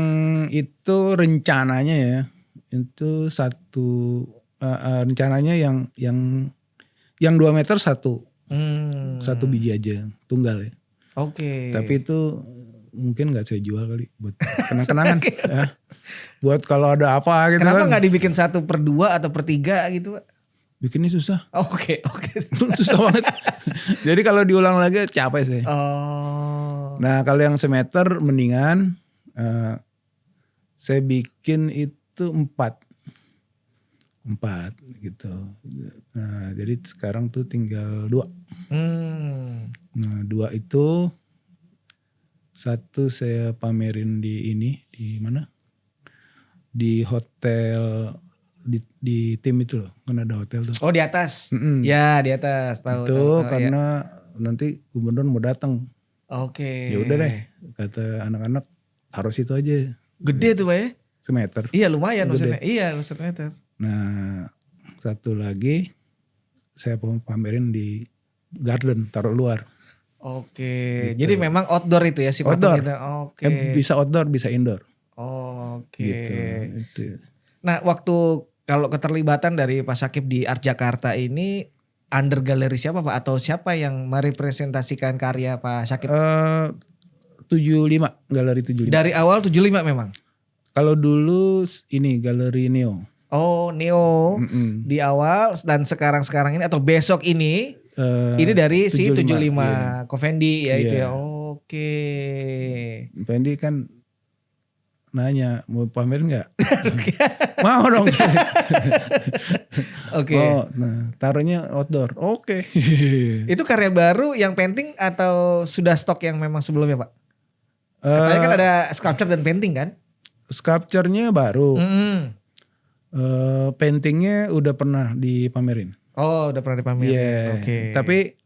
itu rencananya ya, itu satu rencananya yang 2 meter satu biji aja, tunggal ya. Oke. Tapi itu mungkin nggak saya jual kali buat kenang-kenangan. Ya. Buat kalau ada apa gitu. Kenapa nggak dibikin 1/2 atau 1/3 gitu Pak? Bikinnya susah. Oke. Susah banget. Jadi kalau diulang lagi capek saya. Nah kalau yang semeter mendingan saya bikin itu 4 gitu. Nah jadi sekarang tuh tinggal 2. Nah 2 itu satu saya pamerin di mana? Di hotel di tim itu loh, kan ada hotel tuh. Oh di atas. Mm-mm. Ya di atas tahu. Itu tahu, ya. karena nanti gubernur mau datang. Oke. Ya udah deh, kata anak-anak taruh situ aja. Gede tuh Pak ya? Semeter. Iya lumayan Gede. maksudnya. Iya 1 meter. Nah, satu lagi saya pamerin di garden, taruh luar. Oke. Gitu. Jadi memang outdoor itu ya si patung Outdoor. itu. Oke. Bisa outdoor, bisa indoor. Oke. Gitu. Itu. Nah waktu kalau keterlibatan dari Pak Syakib di Art Jakarta ini under galeri siapa Pak? Atau siapa yang merepresentasikan karya Pak Syakib? 75, galeri 75. Dari awal 75 memang? Kalau dulu ini galeri Neo. Oh Neo Mm-mm. di awal dan sekarang ini atau besok ini dari si 75 iya. Covendi ya itu ya. Iya. Oke. Fendi kan nanya mau pamer nggak? Mau dong. Oke. Oh, nah taruhnya outdoor. Oke. Itu karya baru yang painting atau sudah stok yang memang sebelumnya Pak? Katanya kan ada sculpture dan painting kan? Sculpture-nya baru. Mm-mm. Paintingnya udah pernah dipamerin. Oh udah pernah dipamerin. Iya. Oke. Tapi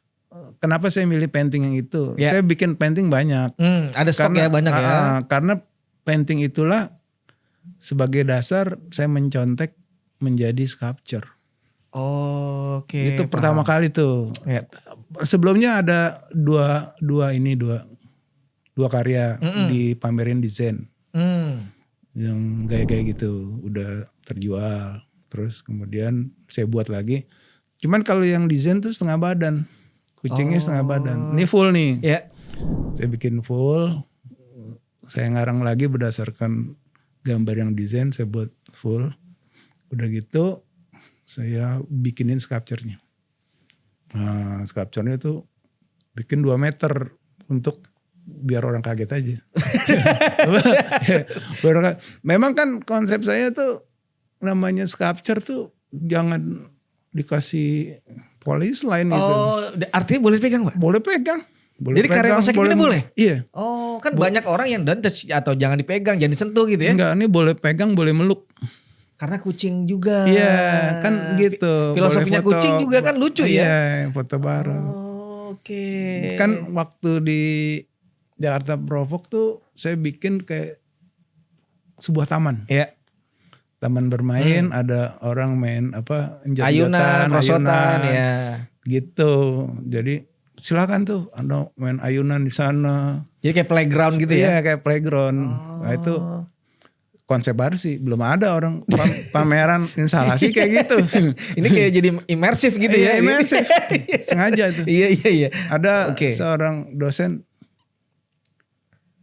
kenapa saya milih painting yang itu? Ya. Saya bikin painting banyak. Ada stok ya banyak ya. Karena painting itulah sebagai dasar saya mencontek menjadi sculpture. Oke. Itu paham. pertama kali tuh. Ya. Sebelumnya ada dua karya dipamerin di Zen. Yang gaya-gaya gitu udah terjual. Terus kemudian saya buat lagi. Cuman kalau yang di Zen tuh setengah badan. Kucingnya setengah badan. Ini full nih. Ya. Saya bikin full. Saya ngarang lagi berdasarkan gambar yang desain, saya buat full. Udah gitu saya bikinin sculpture-nya. Nah, sculpture-nya itu bikin 2 meter untuk biar orang kaget aja. Memang kan konsep saya tuh namanya sculpture tuh jangan dikasih polisline gitu. Oh, artinya boleh pegang Pak? Boleh pegang. Jadi karya Mas Syakib ini boleh? Iya. Oh kan banyak orang yang don't touch atau jangan dipegang, jangan disentuh gitu ya? Enggak, ini boleh pegang, boleh meluk. Karena kucing juga. Iya, kan gitu. Filosofinya Boleh foto, kucing juga kan lucu ya? Iya, foto bareng. Oke. Kan waktu di Jakarta Provok tuh saya bikin kayak sebuah taman. Iya. Taman bermain, ada orang main Ayunan, krosotan ya. Gitu. Jadi silakan tuh Anda main ayunan di sana. Jadi kayak playground gitu ya? Iya kayak playground. Nah itu konsep baru sih. Belum ada orang pameran instalasi kayak gitu. Ini kayak jadi imersif gitu ya? Iya imersif. Sengaja tuh. Iya. Ada seorang dosen.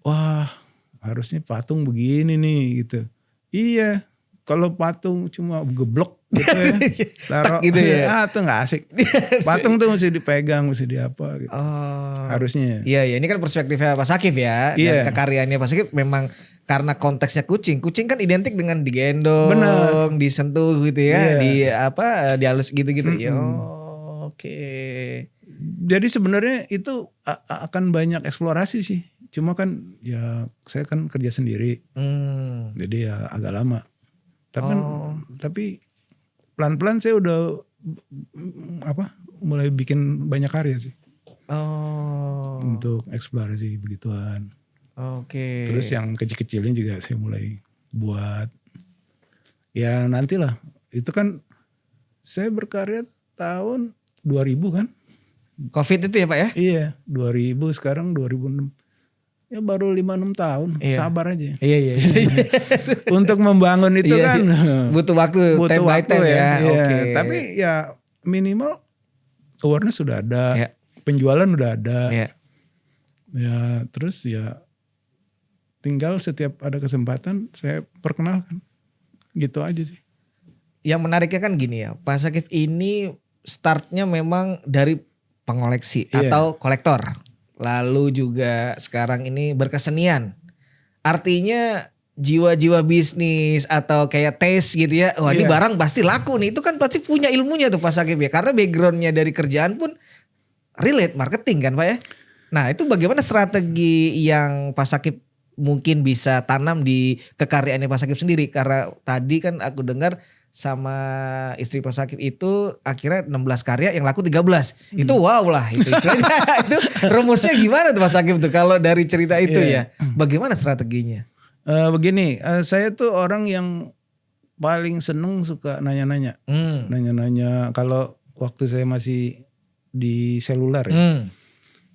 Wah harusnya patung begini nih gitu. Iya. Kalau patung cuma geblok gitu ya. Taruh gitu ya. Tuh gak asik. Patung tuh mesti dipegang, mesti diapa gitu. Harusnya. Iya, ini kan perspektifnya Pak Syakib ya. Iya. Dan kekaryanya Pak Syakib memang karena konteksnya kucing. Kucing kan identik dengan digendong, bener, disentuh gitu ya. Iya. Dihalus gitu-gitu. Oke. Jadi sebenarnya itu akan banyak eksplorasi sih. Cuma kan ya saya kan kerja sendiri. Jadi ya agak lama. Tapi pelan-pelan saya udah mulai bikin banyak karya sih. Untuk eksplorasi begituan. Oke. Terus yang kecil-kecilnya juga saya mulai buat. Ya nantilah. Itu kan saya berkarya tahun 2000 kan. Covid itu ya Pak ya? Iya 2000 sekarang 2006. Ya baru 5-6 tahun, sabar aja. Iya. Untuk membangun itu kan butuh waktu, time by time ya. Oke. Tapi ya minimal awareness sudah ada, penjualan udah ada. Ya terus ya tinggal setiap ada kesempatan saya perkenalkan. Gitu aja sih. Yang menariknya kan gini ya, Pak Syakib ini startnya memang dari pengoleksi atau kolektor. Lalu juga sekarang ini berkesenian. Artinya jiwa-jiwa bisnis atau kayak taste gitu ya. Wah ini barang pasti laku nih. Itu kan pasti punya ilmunya tuh Pak Syakib ya. Karena backgroundnya dari kerjaan pun relate marketing kan Pak ya. Nah itu bagaimana strategi yang Pak Syakib mungkin bisa tanam di kekaryaan Pak Syakib sendiri. Karena tadi kan aku dengar sama istri Pak Sakib itu akhirnya 16 karya yang laku 13. Itu wow lah itu istilahnya. Itu rumusnya gimana tuh Pak Sakib tuh kalau dari cerita itu ya? Bagaimana strateginya? Begini, saya tuh orang yang paling seneng suka nanya-nanya. Nanya-nanya kalau waktu saya masih di seluler ya.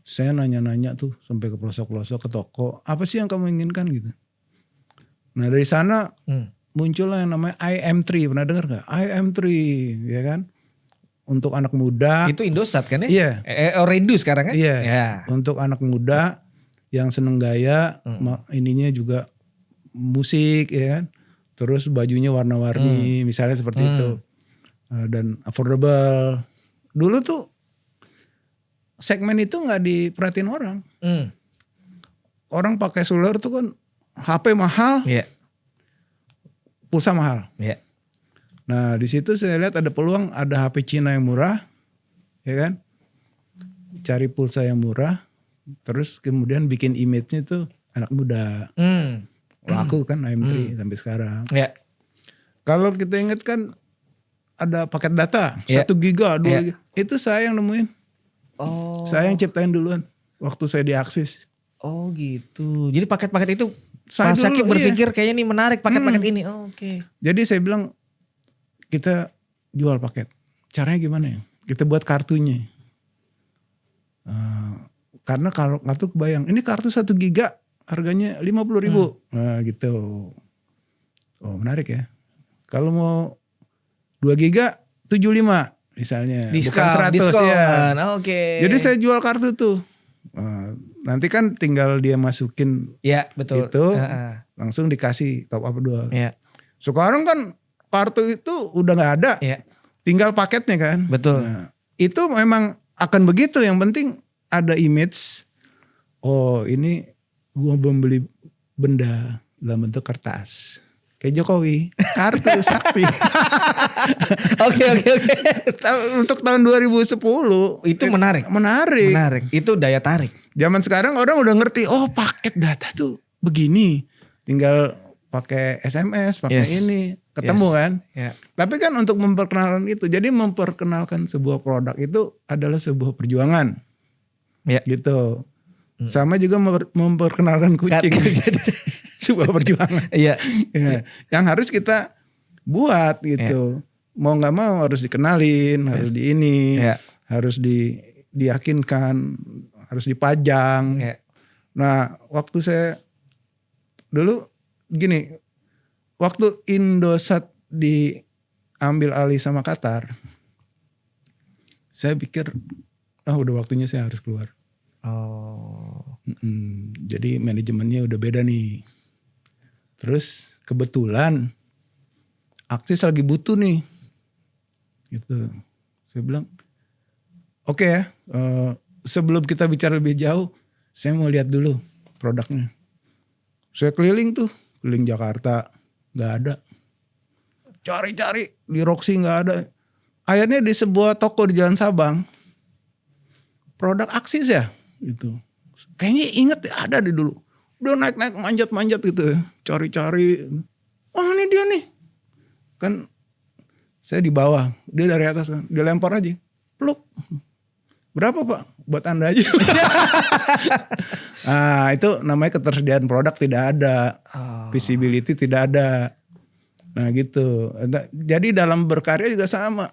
Saya nanya-nanya tuh sampai ke pelosok-pelosok ke toko. Apa sih yang kamu inginkan gitu. Nah dari sana muncullah yang namanya IM3. Pernah dengar gak? IM3 ya kan. Untuk anak muda. Itu Indosat kan ya? Iya. Redu sekarang kan? Iya. Ya. Untuk anak muda yang seneng gaya. Ininya juga musik ya kan. Terus bajunya warna-warni. Misalnya seperti itu. Dan affordable. Dulu tuh segmen itu gak diperhatiin orang. Orang pakai seluler tuh kan HP mahal. Iya. Pulsa mahal. Iya. Nah di situ saya lihat ada peluang, ada HP Cina yang murah, ya kan? Cari pulsa yang murah, terus kemudian bikin image-nya tuh anak muda. Laku kan IM3 sampai sekarang. Iya. Kalau kita ingat kan ada paket data 1 giga, 2 giga. Itu saya yang nemuin. Oh. Saya yang ciptain duluan waktu saya di Aksis. Oh gitu. Jadi paket-paket itu Saya Pak Sakib dulu, berpikir kayaknya nih menarik paket-paket ini. Oh, oke. Jadi saya bilang kita jual paket. Caranya gimana ya? Kita buat kartunya. Karena kalau kartu kebayang. Ini kartu 1 giga harganya 50.000. Nah gitu. Oh menarik ya. Kalau mau 2 giga 75 misalnya. Bukan 100 ya. Oke. Jadi saya jual kartu tuh. Nanti kan tinggal dia masukin ya betul itu langsung dikasih top up doang. Ya. Sekarang kan kartu itu udah nggak ada, tinggal paketnya kan. Betul. Nah, itu memang akan begitu. Yang penting ada image. Oh ini gua membeli benda dalam bentuk kertas. Kayak Jokowi, kartu sakti. Oke. Untuk tahun 2010 itu menarik. Itu daya tarik. Zaman sekarang orang udah ngerti, oh paket data tuh begini. Tinggal pakai SMS, pakai ini, ketemu kan. Yeah. Tapi kan untuk memperkenalkan itu, jadi memperkenalkan sebuah produk itu adalah sebuah perjuangan. Gitu. Sama juga memperkenalkan kucing. Sebuah perjuangan. Iya. Yang harus kita buat gitu. Mau nggak mau harus dikenalin, harus di ini, harus diyakinkan, harus dipajang. Nah, waktu saya dulu gini, waktu Indosat diambil alih sama Qatar, saya pikir, udah waktunya saya harus keluar. Jadi manajemennya udah beda nih. Terus kebetulan Aksis lagi butuh nih. Gitu. Saya bilang, oke ya, sebelum kita bicara lebih jauh, saya mau lihat dulu produknya. Saya keliling Jakarta, gak ada. Cari-cari, di Roxy gak ada. Akhirnya di sebuah toko di Jalan Sabang, produk Aksis ya, gitu. Kayaknya inget ada di dulu. Udah naik-naik manjat-manjat gitu ya. Cari-cari. Wah ini dia nih. Kan saya di bawah. Dia dari atas kan. Dia lempar aja. Pluk. Berapa Pak? Buat Anda aja. Nah itu namanya ketersediaan produk tidak ada. Visibility tidak ada. Nah gitu. Jadi dalam berkarya juga sama.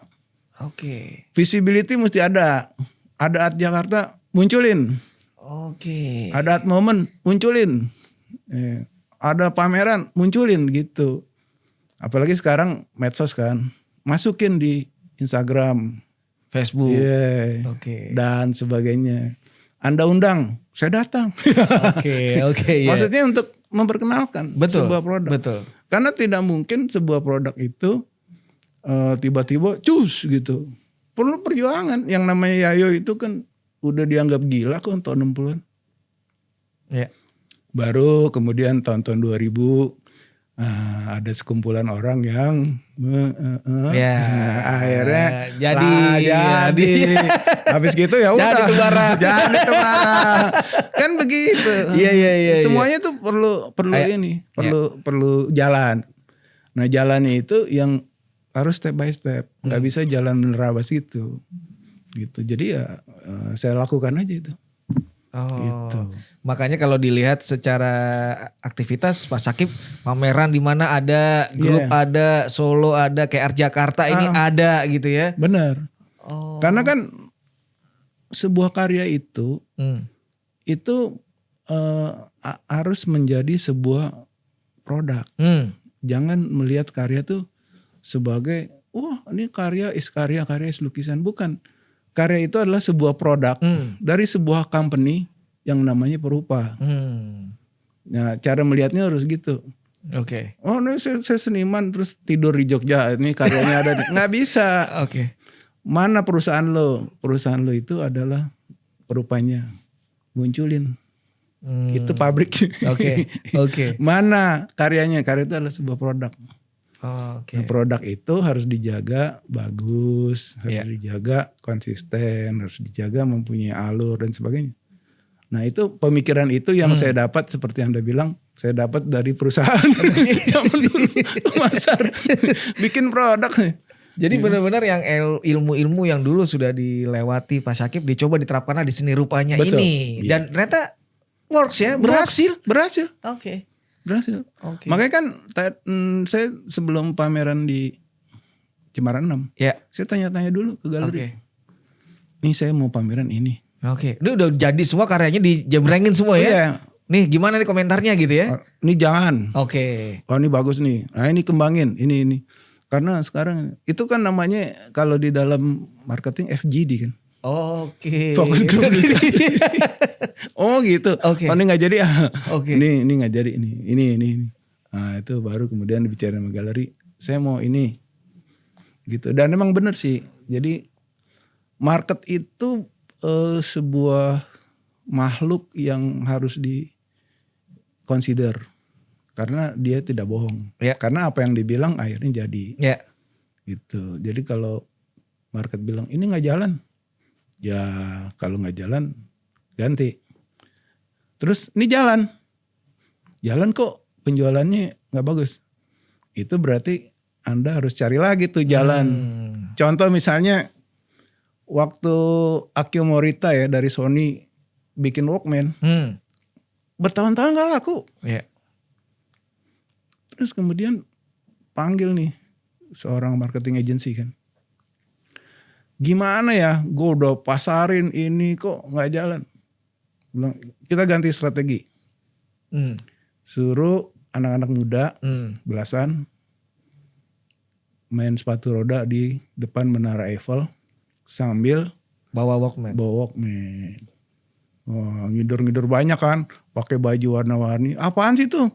Oke. Visibility mesti ada. Ada Art Jakarta munculin. Oke. Ada art moment munculin. Ada pameran munculin gitu. Apalagi sekarang medsos kan. Masukin di Instagram, Facebook. Oke. Dan sebagainya. Anda undang, saya datang. Oke. Maksudnya untuk memperkenalkan sebuah produk. Betul. Karena tidak mungkin sebuah produk itu tiba-tiba cus gitu. Perlu perjuangan. Yang namanya Yayo itu kan udah dianggap gila kok tahun 60-an. Baru kemudian tahun-tahun 2000 ada sekumpulan orang yang akhirnya jadi. Habis gitu ya udah. Jadi itu marah. Kan begitu. Iya. Semuanya tuh perlu ini, perlu jalan. Nah, jalannya itu yang harus step by step, nggak bisa jalan menerabas gitu. Jadi ya saya lakukan aja itu. Gitu. Makanya kalau dilihat secara aktivitas Pak Syakib pameran di mana ada grup, ada Solo, ada kayak Art Jakarta ini ada gitu ya. Benar. Karena kan sebuah karya itu harus menjadi sebuah produk. Jangan melihat karya tuh sebagai wah ini karya is lukisan. Bukan. Karya itu adalah sebuah produk dari sebuah company yang namanya Perupa. Nah, cara melihatnya harus gitu. Oke. Oh, ini saya seniman terus tidur di Jogja. Ini karyanya ada. Nggak bisa. Oke. Mana perusahaan lo? Perusahaan lo itu adalah Perupanya. Munculin. Itu pabrik. Oke. Mana karyanya? Karya itu adalah sebuah produk. Oke. Nah, produk itu harus dijaga bagus, harus dijaga konsisten, harus dijaga mempunyai alur dan sebagainya. Nah itu pemikiran itu yang saya dapat seperti Anda bilang, saya dapat dari perusahaan zaman dulu Masar bikin produk. Jadi benar-benar yang ilmu-ilmu yang dulu sudah dilewati Pak Syakib dicoba diterapkan di seni rupanya. Betul. Ini dan ternyata works ya, berhasil. Oke. Berhasil. Makanya kan saya sebelum pameran di Cemara 6, saya tanya-tanya dulu ke galeri. Nih saya mau pameran ini. Ini udah jadi semua karyanya dijembrengin semua ya? Iya. Nih gimana nih komentarnya gitu ya? Ini jangan. Oh ini bagus nih. Nah ini kembangin. Ini. Karena sekarang itu kan namanya kalau di dalam marketing FGD kan. Fokus grup. Oh gitu. Oh ini nggak jadi. Ini nggak jadi. Ini. Nah itu baru kemudian bicara sama galeri. Saya mau ini. Gitu. Dan memang benar sih. Jadi market itu sebuah makhluk yang harus di-consider. Karena dia tidak bohong. Karena apa yang dibilang akhirnya jadi. Gitu. Jadi kalau market bilang ini nggak jalan. Ya kalau nggak jalan ganti. Terus ini jalan kok penjualannya nggak bagus. Itu berarti Anda harus cari lagi tuh jalan. Contoh misalnya waktu Akio Morita ya dari Sony bikin Walkman, bertahun-tahun nggak laku. Terus kemudian panggil nih seorang marketing agency kan. Gimana ya, gue udah pasarin ini kok nggak jalan. Bilang, kita ganti strategi. Suruh anak-anak muda belasan main sepatu roda di depan Menara Eiffel sambil bawa Walkman. Wah, ngider banyak kan, pakai baju warna-warni. Apaan sih tuh?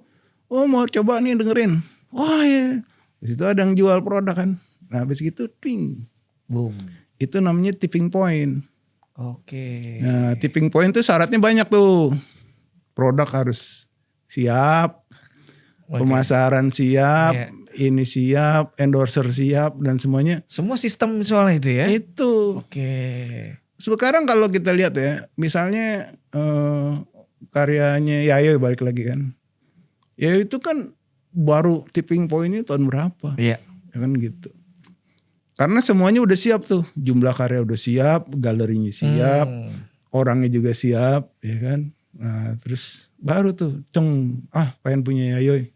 Oh mau coba nih dengerin. Wah ya. Di situ ada yang jual produk kan. Nah habis gitu ting. Boom. Itu namanya tipping point. Nah tipping point tuh syaratnya banyak tuh. Produk harus siap, pemasaran siap, ini siap, endorser siap dan semuanya. Semua sistem soal itu ya? Itu. Sekarang kalau kita lihat ya, misalnya karyanya Yayo balik lagi kan. Yayo itu kan baru tipping point-nya tahun berapa? Ya kan gitu. Karena semuanya udah siap tuh, jumlah karya udah siap, galerinya siap, orangnya juga siap, ya kan. Nah terus baru tuh, pengen punya Yayo,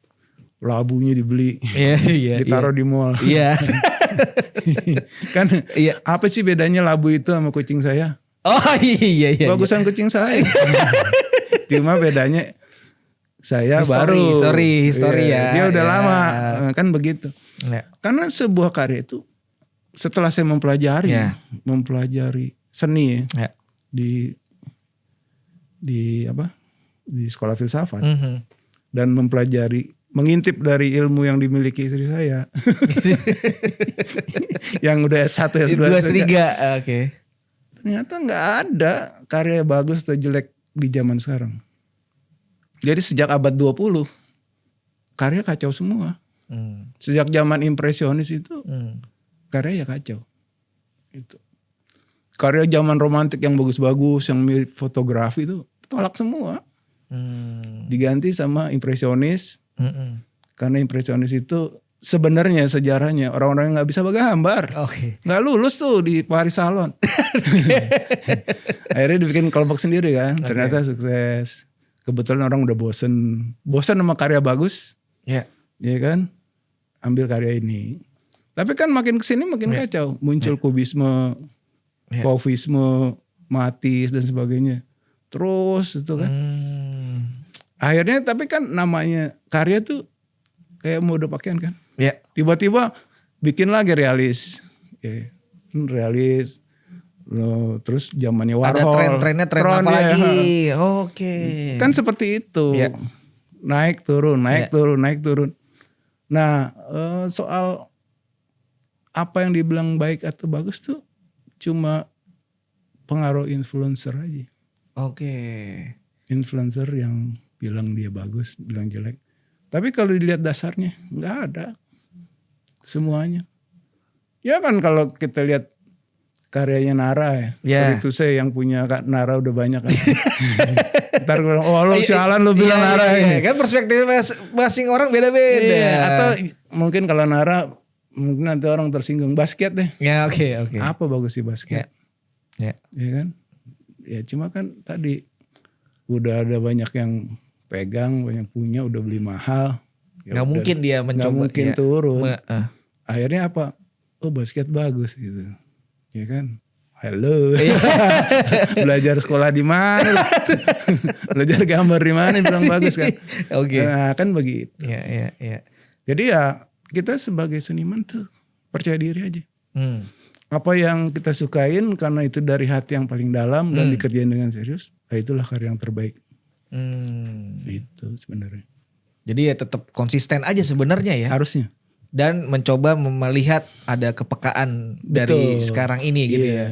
labunya dibeli, ditaruh di mall. Kan apa sih bedanya labu itu sama kucing saya? Bagusan kucing saya. Cuma bedanya saya history ya. Dia udah lama, kan begitu. Karena sebuah karya itu setelah saya mempelajari seni ya, di sekolah filsafat dan mengintip dari ilmu yang dimiliki istri saya yang udah S1 S2 S3. Ternyata nggak ada karya bagus atau jelek di zaman sekarang. Jadi sejak abad 20 karya kacau semua. Sejak zaman impresionis itu karya ya kacau. Itu. Karya zaman romantik yang bagus-bagus, yang mirip fotografi itu tolak semua. Diganti sama impresionis. Karena impresionis itu sebenarnya sejarahnya orang-orang yang nggak bisa bergambar, Oke. nggak lulus tuh di Paris Salon. Akhirnya dibikin kelompok sendiri kan, ternyata sukses. Kebetulan orang udah bosen sama karya bagus, Ya. ya kan, ambil karya ini. Tapi kan makin kesini makin kacau, muncul kubisme, fauvisme, Matisse dan sebagainya. Terus itu kan. Akhirnya tapi kan namanya karya tuh kayak mode pakaian kan. Ya. Tiba-tiba bikin lagi realis. Ya, realis. Loh, terus zamannya Warhol. Ada tren-trennya tren apa lagi? Oke. Kan seperti itu. Ya. Naik turun, naik turun, naik turun. Nah, soal apa yang dibilang baik atau bagus tuh cuma pengaruh influencer aja. Oke. Influencer yang bilang dia bagus, bilang jelek. Tapi kalau dilihat dasarnya nggak ada semuanya. Ya kan kalau kita lihat karyanya Nara ya. Sorry to say yang punya Nara udah banyak kan. Ntar gue bilang, oh lo sialan lo bilang Nara ini. Kan perspektif masing orang beda-beda. Iya, atau mungkin kalau Nara mungkin nanti orang tersinggung basket deh. Ya oke. Apa bagus di basket? Ya. Ya kan? Ya cuma kan tadi udah ada banyak yang pegang, banyak punya, udah beli mahal. Ya Gak mungkin dia mencoba. Gak mungkin turun. Akhirnya apa? Oh basket bagus gitu. Ya kan? Halo. Belajar sekolah di mana? Belajar gambar di mana bilang bagus kan? Oke. Nah, kan begitu. Iya. Jadi ya kita sebagai seniman tuh percaya diri aja. Apa yang kita sukain karena itu dari hati yang paling dalam dan dikerjain dengan serius, nah itulah karya yang terbaik. Itu sebenarnya. Jadi ya tetap konsisten aja sebenarnya ya. Harusnya. Dan mencoba melihat ada kepekaan dari sekarang ini gitu ya.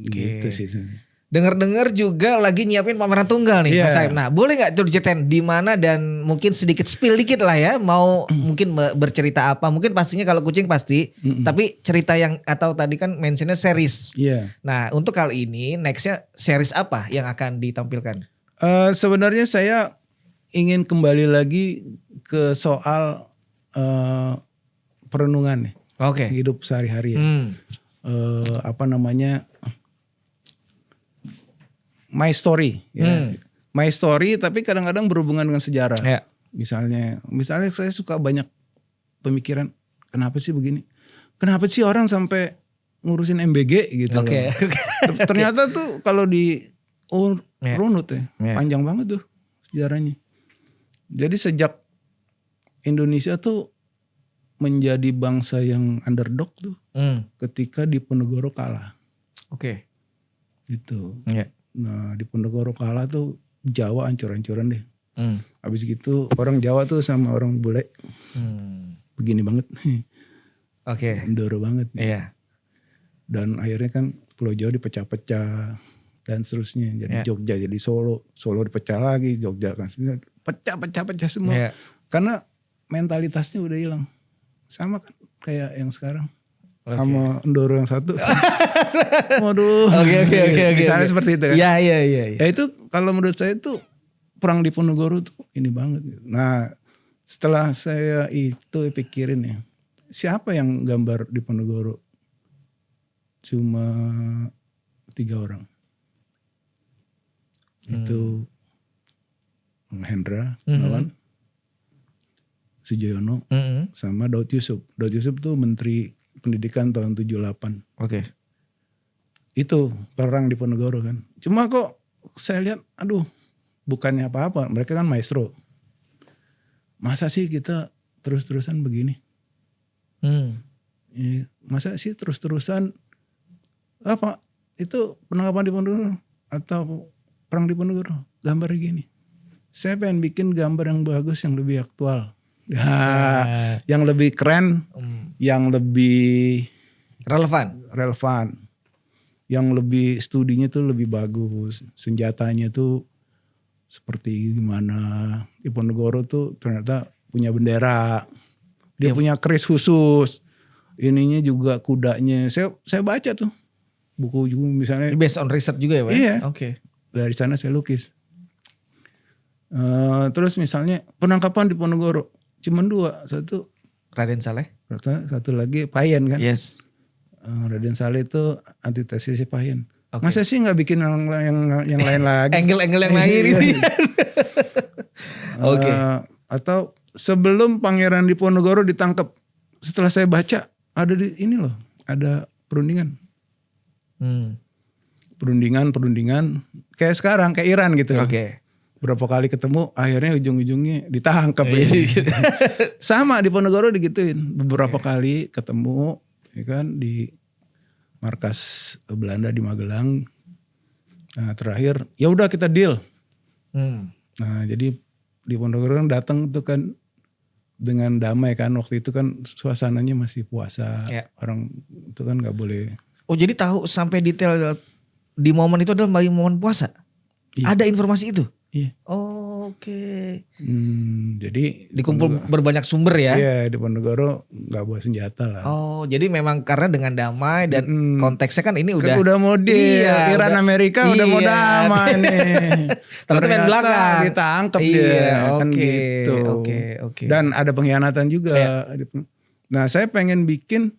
Gitu sih. Dengar-dengar juga lagi nyiapin pameran tunggal nih Mas Saib. Nah boleh gak tuh diceritain di mana dan mungkin sedikit spill dikit lah ya. Mau mungkin bercerita apa. Mungkin pastinya kalau kucing pasti. Tapi cerita yang atau tadi kan mentionnya series. Nah untuk kali ini nextnya series apa yang akan ditampilkan? Sebenarnya saya ingin kembali lagi ke soal perenungan ya. Hidup sehari-hari ya. Apa namanya... My story, ya. My story, tapi kadang-kadang berhubungan dengan sejarah. Misalnya saya suka banyak pemikiran, kenapa sih begini? Kenapa sih orang sampai ngurusin MBG gitu? Ternyata tuh kalau di runut ya, panjang banget tuh sejarahnya. Jadi sejak Indonesia tuh menjadi bangsa yang underdog tuh, ketika Diponegoro kalah. Gitu. Nah Diponegoro kalah tuh Jawa hancur-hancuran deh. Habis gitu orang Jawa tuh sama orang bule begini banget. Ndoro banget. Dan akhirnya kan Pulau Jawa dipecah-pecah dan seterusnya. Jadi Jogja jadi Solo dipecah lagi, Jogja kan pecah-pecah semua. Karena mentalitasnya udah hilang. Sama kan kayak yang sekarang. Sama Ndoro yang satu. Waduh. Misalnya seperti itu kan. Iya. Ya itu kalau menurut saya itu perang Diponegoro tuh ini banget. Nah setelah saya itu pikirin ya. Siapa yang gambar Diponegoro? Cuma 3 orang. Itu Hendra Gunawan, Sujoyono, sama Daud Yusuf. Daud Yusuf tuh Menteri Pendidikan tahun 78. Itu perang Diponegoro kan. Cuma kok saya lihat, aduh bukannya apa-apa. Mereka kan maestro. Masa sih kita terus-terusan begini? Masa sih terus-terusan apa? Itu penangkapan Diponegoro atau perang Diponegoro? Gambar gini. Saya pengen bikin gambar yang bagus, yang lebih aktual. Yang lebih keren, yang lebih relevan, yang lebih studinya tuh lebih bagus, senjatanya tuh seperti gimana. Diponegoro tuh ternyata punya bendera, dia punya keris khusus, ininya juga kudanya. Saya baca tuh buku juga misalnya. Based on research juga ya Pak? Iya. Dari sana saya lukis. Terus misalnya penangkapan Diponegoro. Cuman 2, satu Raden Saleh. Satu lagi Payen kan. Yes. Raden Saleh itu antitesis Payen. Oke. Masa sih nggak bikin yang lain lagi? Angle-angle yang lain gitu. Oke. Atau sebelum Pangeran Diponegoro ditangkap, setelah saya baca ada di ini loh, ada perundingan. Perundingan kayak sekarang, kayak Iran gitu. Oke. Berapa kali ketemu, akhirnya ujung-ujungnya ditangkap. Sama Diponegoro digituin, beberapa kali ketemu, ya kan, di markas Belanda di Magelang. Nah terakhir, ya udah kita deal. Nah jadi Diponegoro kan datang tuh kan dengan damai kan, waktu itu kan suasananya masih puasa, orang itu kan nggak boleh. Oh jadi tahu sampai detail di momen itu adalah momen puasa? Iya. Ada informasi itu? Iya. Oh, oke. Jadi dikumpul berbanyak sumber ya? Iya, Diponegoro nggak bawa senjata lah. Oh, jadi memang karena dengan damai dan konteksnya kan ini udah. Kan udah mau deal, Iran Amerika udah mau damai nih. Ternyata main belakang. Ditangkap dia, kan gitu. Oke. Dan ada pengkhianatan juga. Nah, saya pengen bikin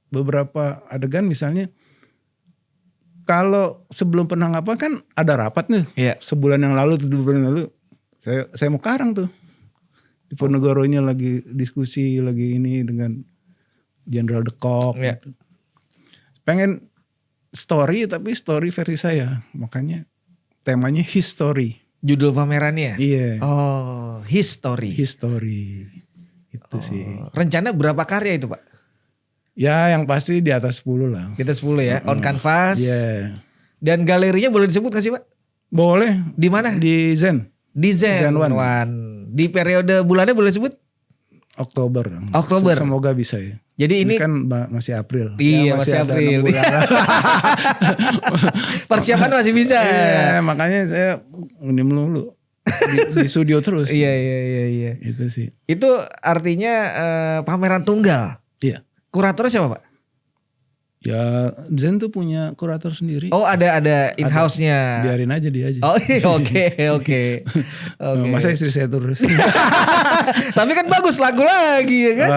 beberapa adegan misalnya. Kalau sebelum penangkapan kan ada rapat nih, sebulan yang lalu, 2 bulan yang lalu, saya mau Karang tuh, Diponegoronya lagi diskusi lagi ini dengan Jenderal De Kock, gitu. Pengen story tapi story versi saya, makanya temanya history. Judul pamerannya? Iya. Oh, history. History, itu sih. Rencana berapa karya itu Pak? Ya yang pasti di atas 10 lah. Di atas 10 ya, on canvas. Iya. Dan galerinya boleh disebut gak sih Pak? Boleh. Di mana? Di Zen. Di Zen One. Di periode bulannya boleh disebut? Oktober. Semoga bisa ya. Jadi ini kan masih April. Iya, masih April. Persiapan masih bisa. Iya, makanya saya ini melulu di studio terus. Iya. Itu sih. Itu artinya pameran tunggal. Iya. Kuratornya siapa Pak? Ya Zen tuh punya kurator sendiri. Oh ada in-house-nya. Biarin aja dia aja. Oh oke. Masa istri saya terus. Tapi kan bagus lagu lagi ya kan?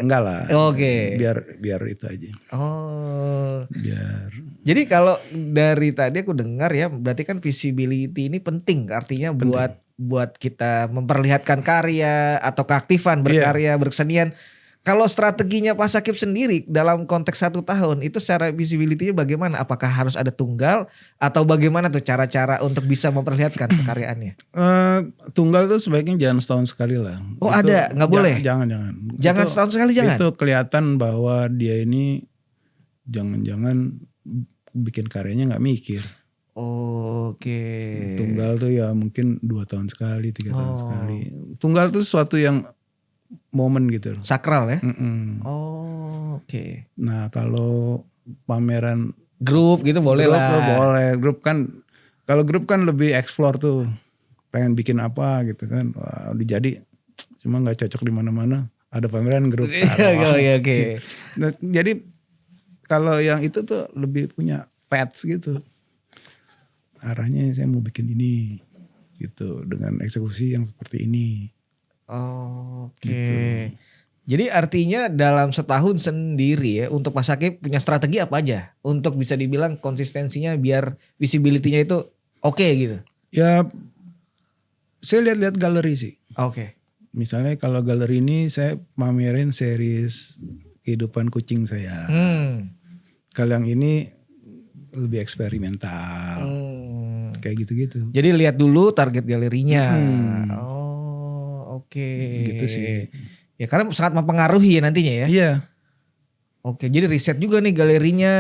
Enggak lah. Oke. Biar itu aja. Oh. Biar. Jadi kalau dari tadi aku dengar ya, berarti kan visibility ini penting. Artinya buat kita memperlihatkan karya atau keaktifan berkarya, berkesenian. Kalau strateginya Pak Sakip sendiri dalam konteks 1 tahun itu secara visibility-nya bagaimana? Apakah harus ada tunggal atau bagaimana tuh cara-cara untuk bisa memperlihatkan karyaannya? Tunggal tuh sebaiknya jangan setahun sekali lah. Oh itu, ada, nggak boleh? Jangan. Jangan itu, setahun sekali jangan? Itu kelihatan bahwa dia ini jangan-jangan bikin karyanya nggak mikir. Oke. Tunggal tuh ya mungkin 2 tahun sekali, 3 tahun sekali. Tunggal tuh sesuatu yang momen gitu loh. Sakral ya? Oh, oke. Nah kalau pameran grup gitu boleh lah. Boleh. Grup kan, kalau grup kan lebih explore tuh. Pengen bikin apa gitu kan. Wah, jadi cuma gak cocok di mana-mana. Ada pameran grup. Oke. Nah, jadi kalau yang itu tuh lebih punya paths gitu. Arahnya saya mau bikin ini gitu. Dengan eksekusi yang seperti ini. Oke. Gitu. Jadi artinya dalam setahun sendiri ya untuk Pak Sakip punya strategi apa aja untuk bisa dibilang konsistensinya biar visibility-nya itu oke gitu. Ya saya lihat-lihat galeri sih. Oke. Misalnya kalau galeri ini saya pamerin series kehidupan kucing saya. Kalau yang ini lebih eksperimental. Kayak gitu-gitu. Jadi lihat dulu target galerinya. Oke. Gitu sih. Ya karena sangat mempengaruhi ya nantinya ya. Iya. Oke, jadi riset juga nih galerinya.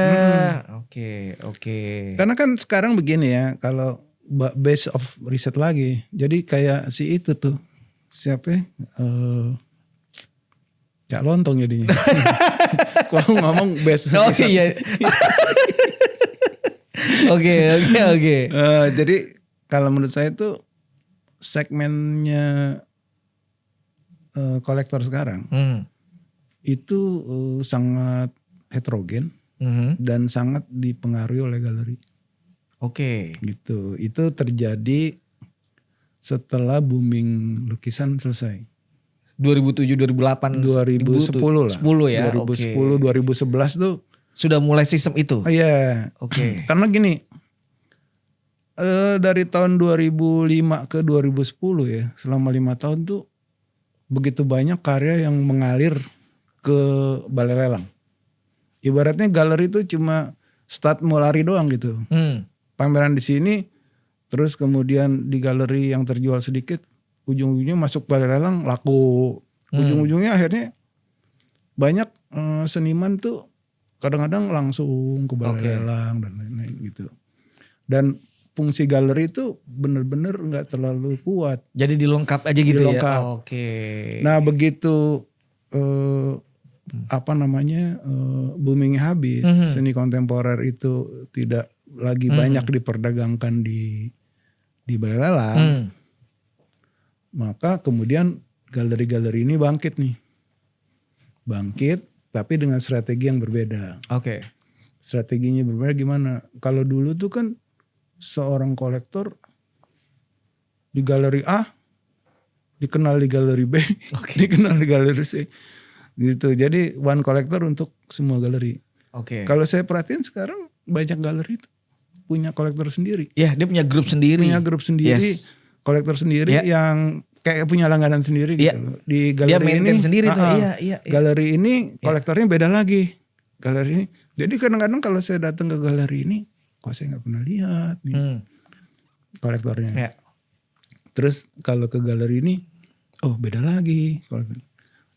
Oke. Karena kan sekarang begini ya, kalau base of riset lagi. Jadi kayak si itu tuh, siapa ya? Cak Lontong jadinya. Kalau ngomong base of riset. Iya. Oke. Jadi kalau menurut saya tuh segmennya kolektor sekarang itu sangat heterogen dan sangat dipengaruhi oleh galeri. Oke. Gitu. Itu terjadi setelah booming lukisan selesai. 2007, 2008, 2010 lah. 10 ya. 2010, 2011 tuh. Sudah mulai sistem itu. Iya. Oke. Karena gini, dari tahun 2005 ke 2010 ya, selama 5 tahun tuh begitu banyak karya yang mengalir ke balai lelang. Ibaratnya galeri itu cuma start mau lari doang gitu. Pameran di sini, terus kemudian di galeri yang terjual sedikit, ujung-ujungnya masuk balai lelang laku. Ujung-ujungnya akhirnya banyak seniman tuh kadang-kadang langsung ke balai lelang dan lain-lain gitu. Dan fungsi galeri itu bener-bener nggak terlalu kuat. Jadi dilengkap aja gitu Dilengkap. ya. Oke. Nah begitu booming habis, seni kontemporer itu tidak lagi banyak diperdagangkan di balai lelang, maka kemudian galeri-galeri ini bangkit nih. Bangkit tapi dengan strategi yang berbeda. Oke. Strateginya berbeda gimana? Kalau dulu tuh kan seorang kolektor di galeri A dikenal di galeri B, dikenal di galeri C. Gitu. Jadi one kolektor untuk semua galeri. Oke. Kalau saya perhatiin sekarang banyak galeri punya kolektor sendiri. Ya, dia punya grup sendiri. Punya grup sendiri, kolektor sendiri yang kayak punya langganan sendiri gitu. Di galeri dia maintain ini sendiri tuh. Iya. Galeri ini kolektornya beda lagi. Galeri ini. Jadi kadang-kadang kalau saya datang ke galeri ini, kok saya nggak pernah lihat nih kolektornya. Ya. Terus kalau ke galeri ini, oh beda lagi.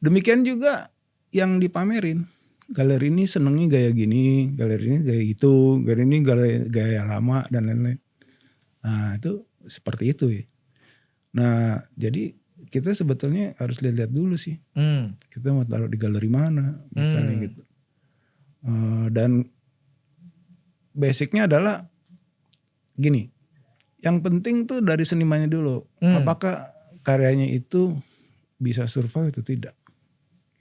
Demikian juga yang dipamerin. Galeri ini senengnya gaya gini, galeri ini gaya gitu, galeri ini gaya lama dan lain-lain. Nah itu seperti itu ya. Nah jadi kita sebetulnya harus lihat-lihat dulu sih. Kita mau taruh di galeri mana misalnya gitu. Dan basicnya adalah gini. Yang penting tuh dari senimannya dulu. Apakah karyanya itu bisa survive atau tidak.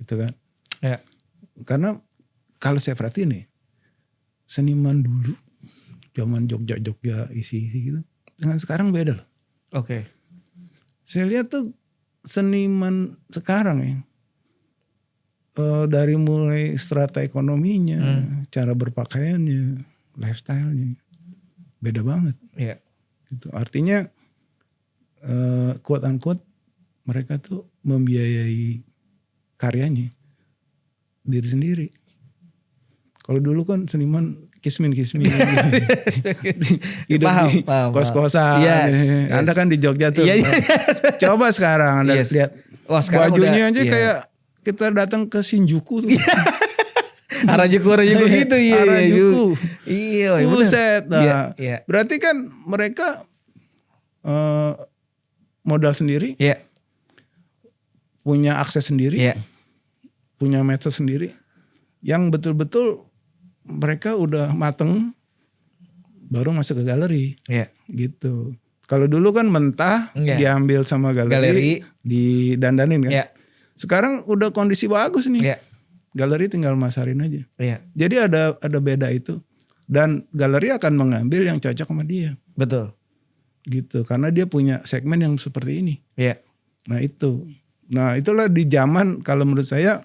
Gitu kan. Ya. Karena kalau saya perhatiin nih. Seniman dulu. Zaman Jogja isi-isi gitu. Dengan sekarang beda loh. Oke. Saya lihat tuh seniman sekarang ya. Dari mulai strata ekonominya. Cara berpakaiannya. Lifestyle-nya. Beda banget. Iya. Gitu. Artinya quote unquote mereka tuh membiayai karyanya diri sendiri. Kalau dulu kan seniman kismin hidup di kos-kosan. Yes. Anda kan di Jogja tuh. Iya. Coba sekarang Anda lihat bajunya aja kayak kita datang ke Shinjuku tuh. Harajuku gitu ya. Harajuku. Iya. Buset. Nah, iya. berarti kan mereka modal sendiri. Iya. Punya akses sendiri. Iya. Punya medsos sendiri. Yang betul-betul mereka udah mateng baru masuk ke galeri. Iya. Gitu. Kalau dulu kan mentah diambil sama galeri. Didandanin kan. Iya. Sekarang udah kondisi bagus nih. Iya. Galeri tinggal masarin aja. Iya. Jadi ada beda itu. Dan galeri akan mengambil yang cocok sama dia. Betul. Gitu. Karena dia punya segmen yang seperti ini. Iya. Nah itu. Nah itulah di zaman kalau menurut saya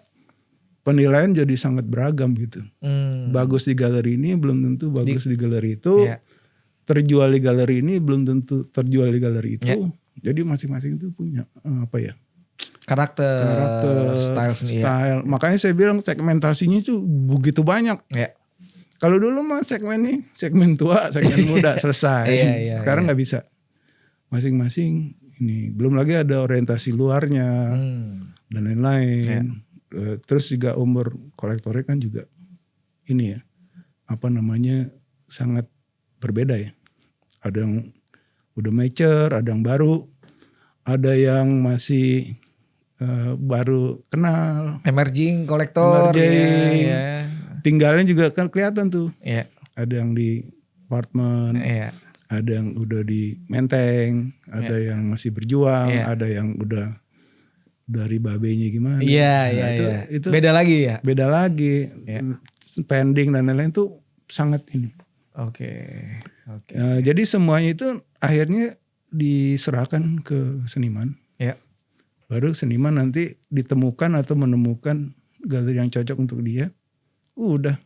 penilaian jadi sangat beragam gitu. Bagus di galeri ini belum tentu bagus di galeri itu. Iya. Terjual di galeri ini belum tentu terjual di galeri itu. Iya. Jadi masing-masing itu punya karakter style. Ya. Makanya saya bilang segmentasinya itu begitu banyak. Ya. Kalau dulu mah segmen tua, segmen muda selesai. Sekarang nggak bisa. Masing-masing ini belum lagi ada orientasi luarnya dan lain-lain. Ya. Terus juga umur kolektornya kan juga ini ya sangat berbeda ya. Ada yang udah mature, ada yang baru, ada yang masih baru kenal, emerging kolektor, ya. Tinggalnya juga kan kelihatan tuh. Ya. Ada yang di apartemen, ada yang udah di Menteng, ada yang masih berjuang, ada yang udah dari babenya gimana. Iya. Itu beda lagi ya. Beda lagi, spending dan lain-lain tuh sangat ini. Oke. Jadi semuanya itu akhirnya diserahkan ke seniman. Ya. Baru seniman nanti ditemukan atau menemukan galeri yang cocok untuk dia. Udah.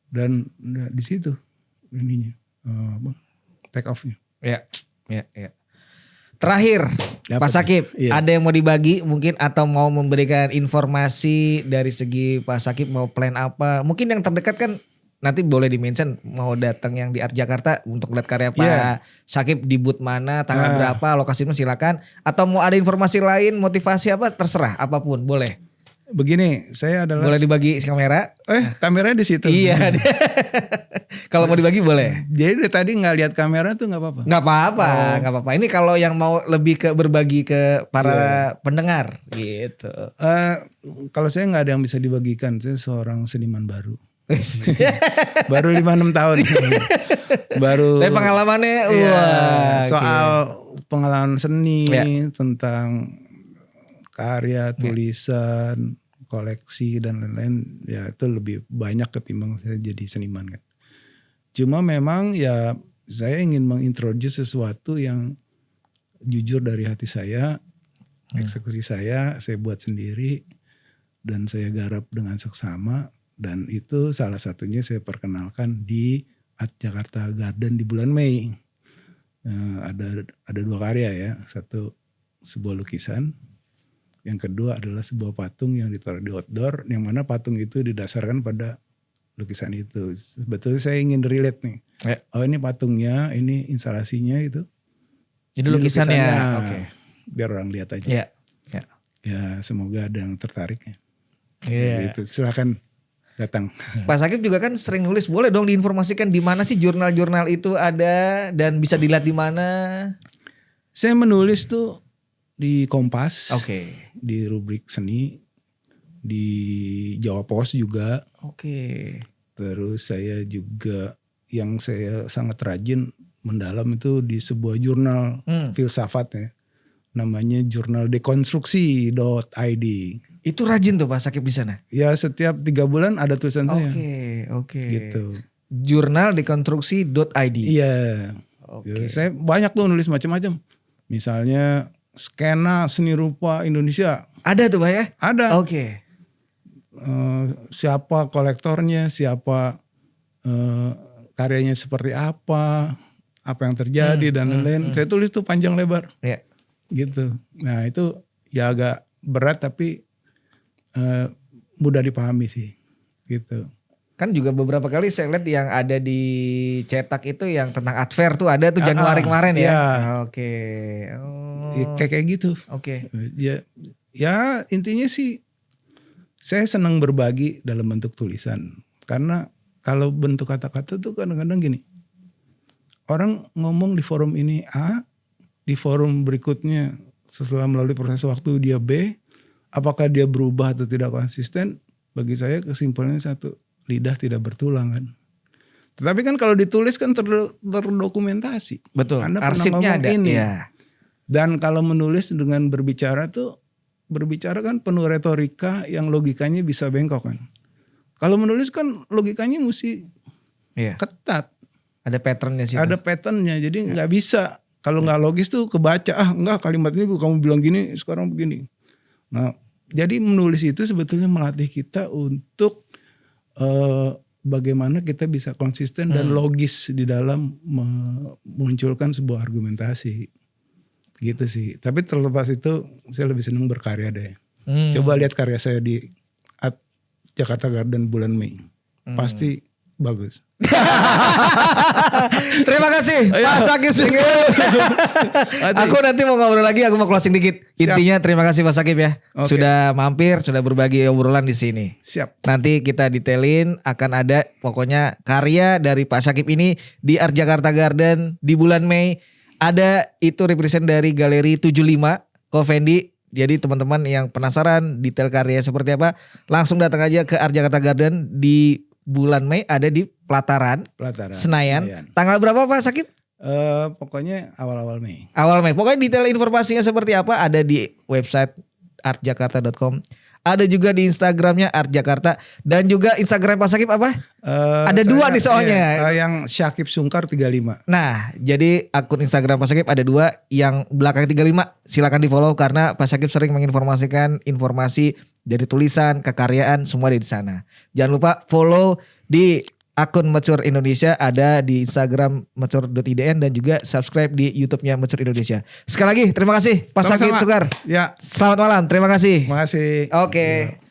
Dan di situ ininya take off-nya. Ya. Terakhir, Pak Sakip, Iya. ada yang mau dibagi mungkin atau mau memberikan informasi dari segi Pak Sakip mau plan apa? Mungkin yang terdekat kan nanti boleh di-mention mau datang yang di Art Jakarta untuk lihat karya Pak Iya. Sakip di booth mana, tanggal berapa, lokasinya silakan. Atau mau ada informasi lain, motivasi apa, terserah apapun boleh. Begini, saya adalah Boleh dibagi kamera. kameranya di situ. Iya. Kalau mau dibagi boleh. Jadi dari tadi nggak lihat kamera tuh nggak apa-apa. Nggak apa-apa. Ini kalau yang mau lebih ke berbagi ke para pendengar gitu. Kalau saya nggak ada yang bisa dibagikan. Saya seorang seniman baru. Baru 5-6 tahun. Baru. Tapi pengalamannya soal pengalaman seni tentang karya, tulisan, koleksi dan lain-lain ya itu lebih banyak ketimbang saya jadi seniman kan. Cuma memang ya saya ingin mengintroduce sesuatu yang jujur dari hati saya, eksekusi saya buat sendiri dan saya garap dengan seksama dan itu salah satunya saya perkenalkan di Art Jakarta Garden di bulan Mei. Ada 2 karya ya, satu sebuah lukisan. Yang kedua adalah sebuah patung yang ditaruh di outdoor, yang mana patung itu didasarkan pada lukisan itu. Sebetulnya saya ingin relate nih. Oh ini patungnya, ini instalasinya itu. Jadi lukisannya. Oke. Biar orang lihat aja. Ya semoga ada yang tertarik ya. Itu silakan datang. Pak Sakip juga kan sering nulis, boleh dong diinformasikan di mana sih jurnal-jurnal itu ada dan bisa dilihat di mana? Saya menulis tuh di Kompas, di rubrik seni, di Jawa Pos juga. Terus saya juga yang saya sangat rajin mendalam itu di sebuah jurnal filsafat ya, namanya jurnal dekonstruksi.id. Itu rajin tuh Pak Sakip di sana? Ya setiap 3 bulan ada tulisan saya. Gitu. Jurnal dekonstruksi.id. Iya. Saya banyak tuh nulis macam-macam. Misalnya skena seni rupa Indonesia. Ada tuh Pak ya? Ada. Siapa kolektornya, siapa karyanya seperti apa yang terjadi dan lain-lain. Saya tulis tuh panjang lebar. Gitu. Nah itu ya agak berat tapi mudah dipahami sih. Gitu. Kan juga beberapa kali saya lihat yang ada di cetak itu yang tentang art fair tuh ada tuh Januari kemarin ya. Kayak gitu. Ya intinya sih saya senang berbagi dalam bentuk tulisan. Karena kalau bentuk kata-kata tuh kadang-kadang gini. Orang ngomong di forum ini A, di forum berikutnya setelah melalui proses waktu dia B. Apakah dia berubah atau tidak konsisten? Bagi saya kesimpulannya satu. Lidah tidak bertulang kan. Tetapi kan kalau ditulis kan terdokumentasi. Betul. Anda Arsipnya ada. ini. Dan kalau menulis dengan berbicara kan penuh retorika yang logikanya bisa bengkok kan. Kalau menulis kan logikanya mesti ketat. Ada patternnya sih. Ada patternnya jadi nggak bisa. Kalau nggak logis tuh kebaca enggak kalimat ini kamu bilang gini sekarang begini. Nah jadi menulis itu sebetulnya melatih kita untuk bagaimana kita bisa konsisten dan logis di dalam memunculkan sebuah argumentasi gitu sih. Tapi terlepas itu saya lebih senang berkarya deh. Coba lihat karya saya di Art Jakarta Garden bulan Mei, pasti bagus. Terima kasih Pak Sakip. Aku nanti mau ngobrol lagi, aku mau closing dikit. Intinya terima kasih Pak Sakip ya. Sudah mampir, sudah berbagi obrolan di sini. Siap. Nanti kita detailin akan ada pokoknya karya dari Pak Sakip ini di Art Jakarta Garden di bulan Mei. Ada itu represent dari Galeri 75 Kovendi. Jadi teman-teman yang penasaran detail karya seperti apa, langsung datang aja ke Art Jakarta Garden di bulan Mei, ada di Pelataran. Senayan. Tanggal berapa Pak Sakip? Pokoknya awal-awal Mei. Awal Mei. Pokoknya detail informasinya seperti apa ada di website artjakarta.com. ada juga di Instagramnya Art Jakarta dan juga Instagram Pak Sakib apa? Ada Saya- 2 nih soalnya. yang Syakib Sungkar 35. Nah, jadi akun Instagram Pak Sakib ada 2, yang belakang 35 silakan di follow karena Pak Sakib sering menginformasikan informasi dari tulisan, kekaryaan semua di sana. Jangan lupa follow di akun Mature Indonesia, ada di Instagram mature.idn dan juga subscribe di YouTube-nya Mature Indonesia. Sekali lagi terima kasih Pak Sakib Sama-sama. Sungkar. Ya, Selamat malam, terima kasih. terima kasih. Oke. Ya.